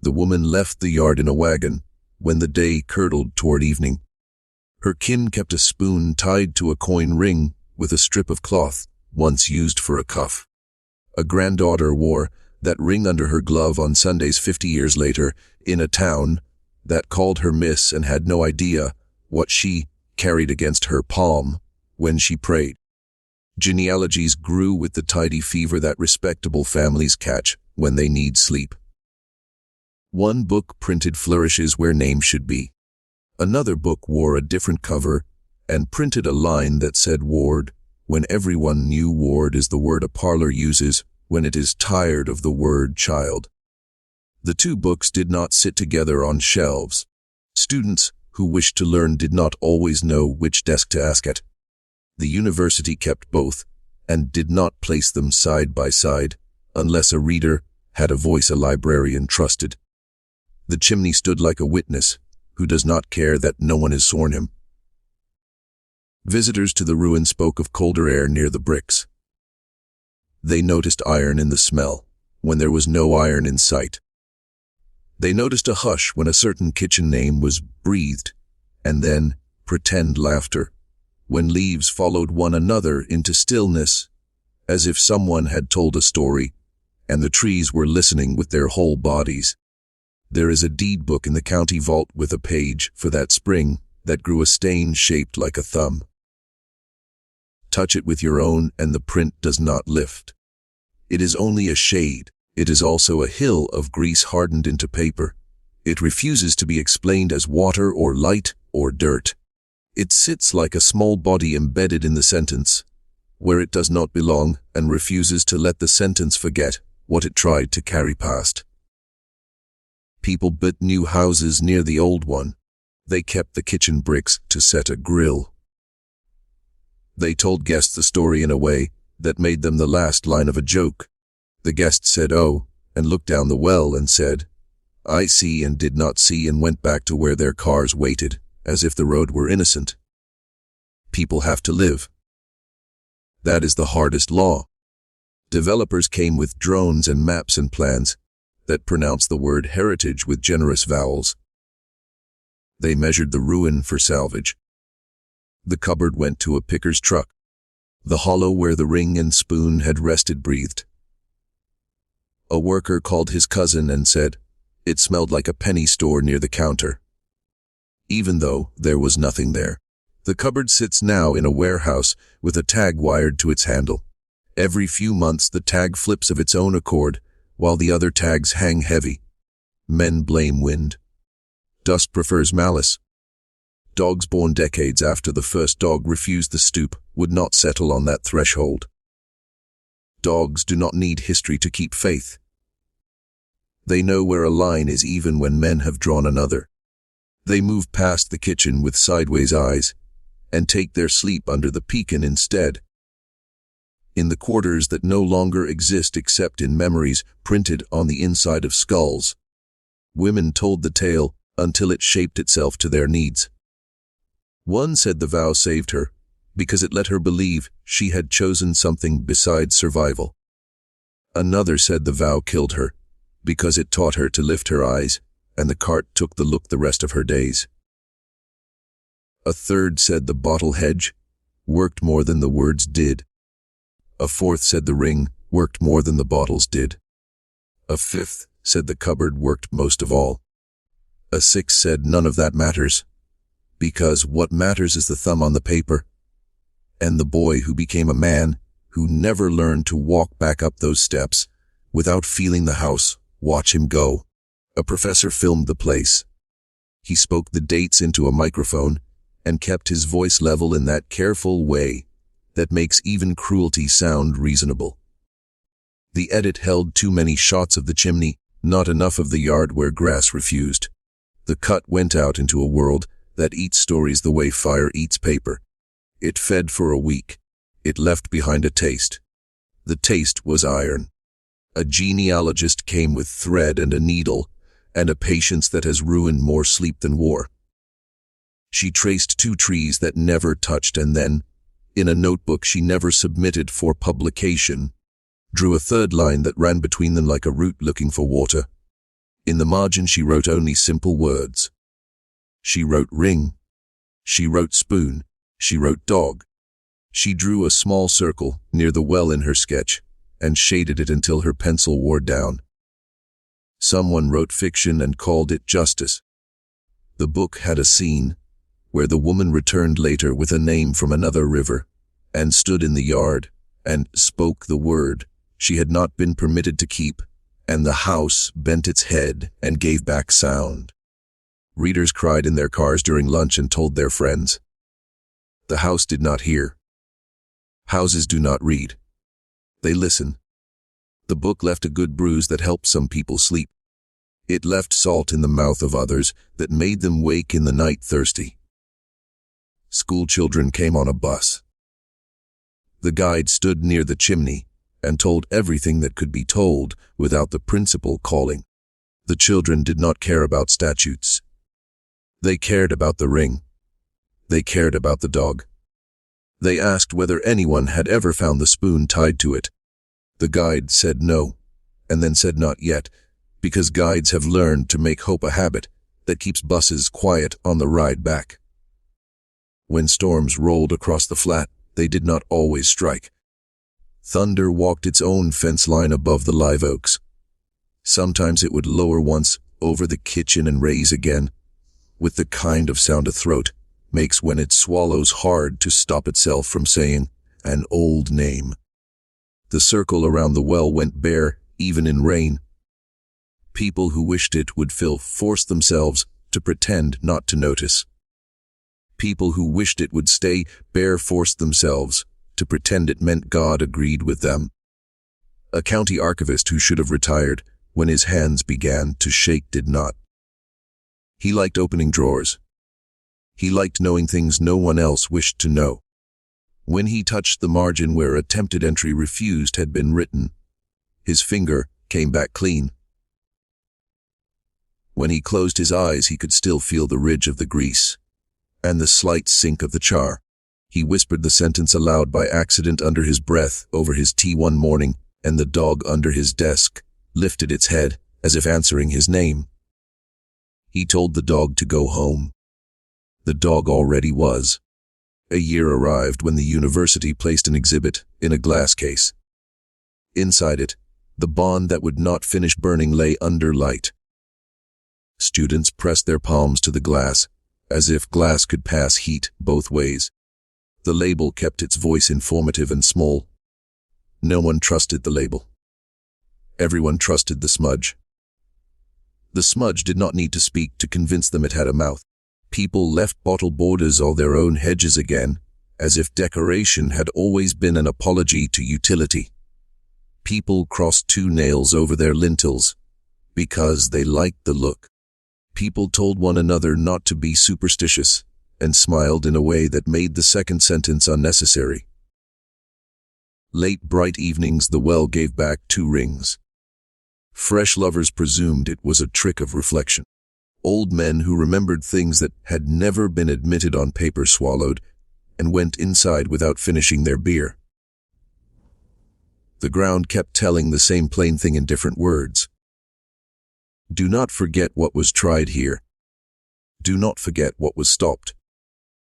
The woman left the yard in a wagon when the day curdled toward evening. Her kin kept a spoon tied to a coin ring with a strip of cloth once used for a cuff. A granddaughter wore that ring under her glove on Sundays 50 years later in a town that called her miss and had no idea what she carried against her palm when she prayed. Genealogies grew with the tidy fever that respectable families catch when they need sleep. One book printed flourishes where names should be. Another book wore a different cover and printed a line that said ward, when everyone knew ward is the word a parlor uses when it is tired of the word child. The two books did not sit together on shelves. Students who wished to learn did not always know which desk to ask at. The university kept both and did not place them side by side unless a reader had a voice a librarian trusted. The chimney stood like a witness who does not care that no one has sworn him. Visitors to the ruin spoke of colder air near the bricks. They noticed iron in the smell when there was no iron in sight. They noticed a hush when a certain kitchen name was breathed, and then pretend laughter when leaves followed one another into stillness, as if someone had told a story, and the trees were listening with their whole bodies. There is a deed book in the county vault with a page for that spring that grew a stain shaped like a thumb. Touch it with your own and the print does not lift. It is only a shade. It is also a hill of grease hardened into paper. It refuses to be explained as water or light or dirt. It sits like a small body embedded in the sentence, where it does not belong and refuses to let the sentence forget what it tried to carry past. People built new houses near the old one. They kept the kitchen bricks to set a grill. They told guests the story in a way that made them the last line of a joke. The guest said, "Oh," and looked down the well and said, "I see," and did not see, and went back to where their cars waited, as if the road were innocent. People have to live. That is the hardest law. Developers came with drones and maps and plans that pronounce the word heritage with generous vowels. They measured the ruin for salvage. The cupboard went to a picker's truck. The hollow where the ring and spoon had rested breathed. A worker called his cousin and said, it smelled like a penny store near the counter. Even though there was nothing there. The cupboard sits now in a warehouse with a tag wired to its handle. Every few months the tag flips of its own accord, while the other tags hang heavy. Men blame wind. Dust prefers malice. Dogs born decades after the first dog refused the stoop would not settle on that threshold. Dogs do not need history to keep faith. They know where a line is even when men have drawn another. They move past the kitchen with sideways eyes and take their sleep under the pecan instead. in the quarters that no longer exist except in memories printed on the inside of skulls. Women told the tale until it shaped itself to their needs. One said the vow saved her because it let her believe she had chosen something besides survival. Another said the vow killed her because it taught her to lift her eyes, and the cart took the look the rest of her days. A third said the bottle hedge worked more than the words did. A fourth said the ring worked more than the bottles did. A fifth said the cupboard worked most of all. A sixth said none of that matters, because what matters is the thumb on the paper, and the boy who became a man who never learned to walk back up those steps without feeling the house watch him go. A professor filmed the place. He spoke the dates into a microphone and kept his voice level in that careful way that makes even cruelty sound reasonable. The edit held too many shots of the chimney, not enough of the yard where grass refused. The cut went out into a world that eats stories the way fire eats paper. It fed for a week. It left behind a taste. The taste was iron. A genealogist came with thread and a needle, and a patience that has ruined more sleep than war. She traced 2 trees that never touched, and then, in a notebook she never submitted for publication, drew a third line that ran between them like a root looking for water. In the margin she wrote only simple words. She wrote ring. She wrote spoon. She wrote dog. She drew a small circle near the well in her sketch and shaded it until her pencil wore down. Someone wrote fiction and called it justice. The book had a scene where the woman returned later with a name from another river and stood in the yard and spoke the word she had not been permitted to keep, and the house bent its head and gave back sound. Readers cried in their cars during lunch and told their friends. The house did not hear. Houses do not read. They listen. The book left a good bruise that helped some people sleep. It left salt in the mouth of others that made them wake in the night thirsty. School children came on a bus. The guide stood near the chimney and told everything that could be told without the principal calling. The children did not care about statutes. They cared about the ring. They cared about the dog. They asked whether anyone had ever found the spoon tied to it. The guide said no, and then said not yet, because guides have learned to make hope a habit that keeps buses quiet on the ride back. When storms rolled across the flat, they did not always strike. Thunder walked its own fence line above the live oaks. Sometimes it would lower once over the kitchen and raise again, with the kind of sound a throat makes when it swallows hard to stop itself from saying an old name. The circle around the well went bare, even in rain. People who wished it would force themselves to pretend not to notice. People who wished it would stay bare forced themselves to pretend it meant God agreed with them. A county archivist who should have retired when his hands began to shake did not. He liked opening drawers. He liked knowing things no one else wished to know. When he touched the margin where attempted entry refused had been written, his finger came back clean. When he closed his eyes, he could still feel the ridge of the grease and the slight sink of the char. He whispered the sentence aloud by accident under his breath over his tea one morning, and the dog under his desk lifted its head as if answering his name. He told the dog to go home. The dog already was. A year arrived when the university placed an exhibit in a glass case. Inside it, the bond that would not finish burning lay under light. Students pressed their palms to the glass, as if glass could pass heat both ways. The label kept its voice informative and small. No one trusted the label. Everyone trusted the smudge. The smudge did not need to speak to convince them it had a mouth. People left bottle borders or their own hedges again, as if decoration had always been an apology to utility. People crossed 2 nails over their lintels because they liked the look. People told one another not to be superstitious and smiled in a way that made the second sentence unnecessary. Late bright evenings the well gave back 2 rings. Fresh lovers presumed it was a trick of reflection. Old men who remembered things that had never been admitted on paper swallowed and went inside without finishing their beer. The ground kept telling the same plain thing in different words. Do not forget what was tried here. Do not forget what was stopped.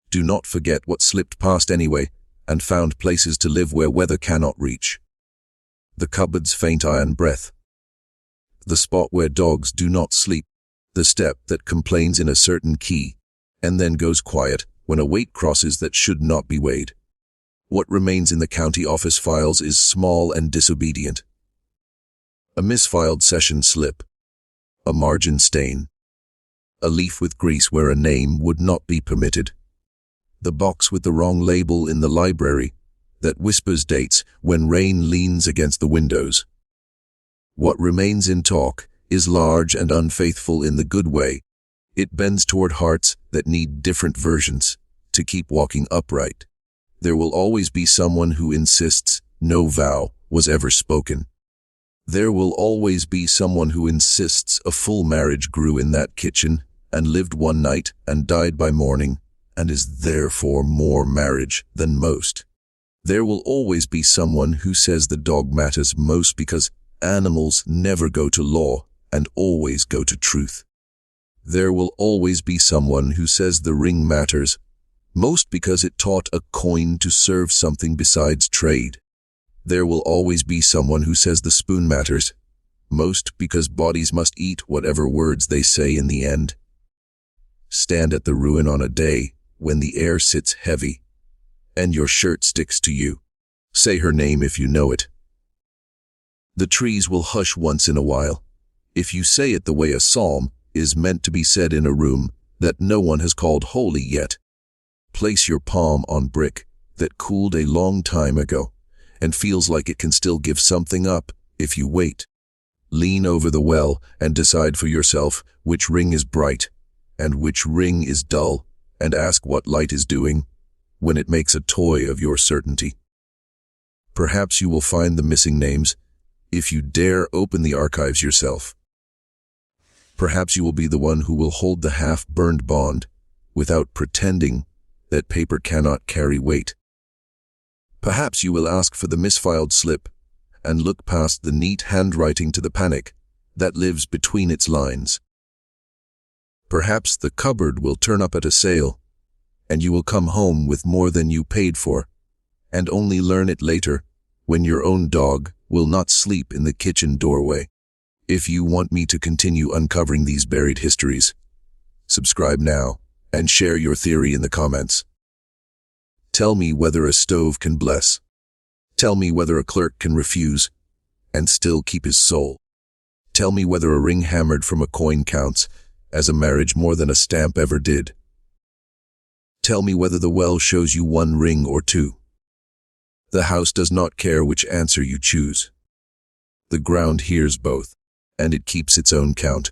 Do not forget what slipped past anyway and found places to live where weather cannot reach. The cupboard's faint iron breath. The spot where dogs do not sleep. The step that complains in a certain key and then goes quiet when a weight crosses that should not be weighed. What remains in the county office files is small and disobedient. A misfiled session slip. A margin stain. A leaf with grease where a name would not be permitted. The box with the wrong label in the library that whispers dates when rain leans against the windows. What remains in talk is large and unfaithful in the good way. It bends toward hearts that need different versions to keep walking upright. There will always be someone who insists no vow was ever spoken. There will always be someone who insists a full marriage grew in that kitchen and lived one night and died by morning and is therefore more marriage than most. There will always be someone who says the dog matters most because animals never go to law and always go to truth. There will always be someone who says the ring matters most because it taught a coin to serve something besides trade. There will always be someone who says the spoon matters most because bodies must eat whatever words they say in the end. Stand at the ruin on a day when the air sits heavy and your shirt sticks to you. Say her name if you know it. The trees will hush once in a while if you say it the way a psalm is meant to be said in a room that no one has called holy yet. Place your palm on brick that cooled a long time ago and feels like it can still give something up if you wait. Lean over the well and decide for yourself which ring is bright and which ring is dull, and ask what light is doing when it makes a toy of your certainty. Perhaps you will find the missing names if you dare open the archives yourself. Perhaps you will be the one who will hold the half-burned bond without pretending that paper cannot carry weight. Perhaps you will ask for the misfiled slip and look past the neat handwriting to the panic that lives between its lines. Perhaps the cupboard will turn up at a sale and you will come home with more than you paid for and only learn it later when your own dog will not sleep in the kitchen doorway. If you want me to continue uncovering these buried histories, subscribe now and share your theory in the comments. Tell me whether a stove can bless. Tell me whether a clerk can refuse and still keep his soul. Tell me whether a ring hammered from a coin counts as a marriage more than a stamp ever did. Tell me whether the well shows you 1 ring or 2. The house does not care which answer you choose. The ground hears both, and it keeps its own count.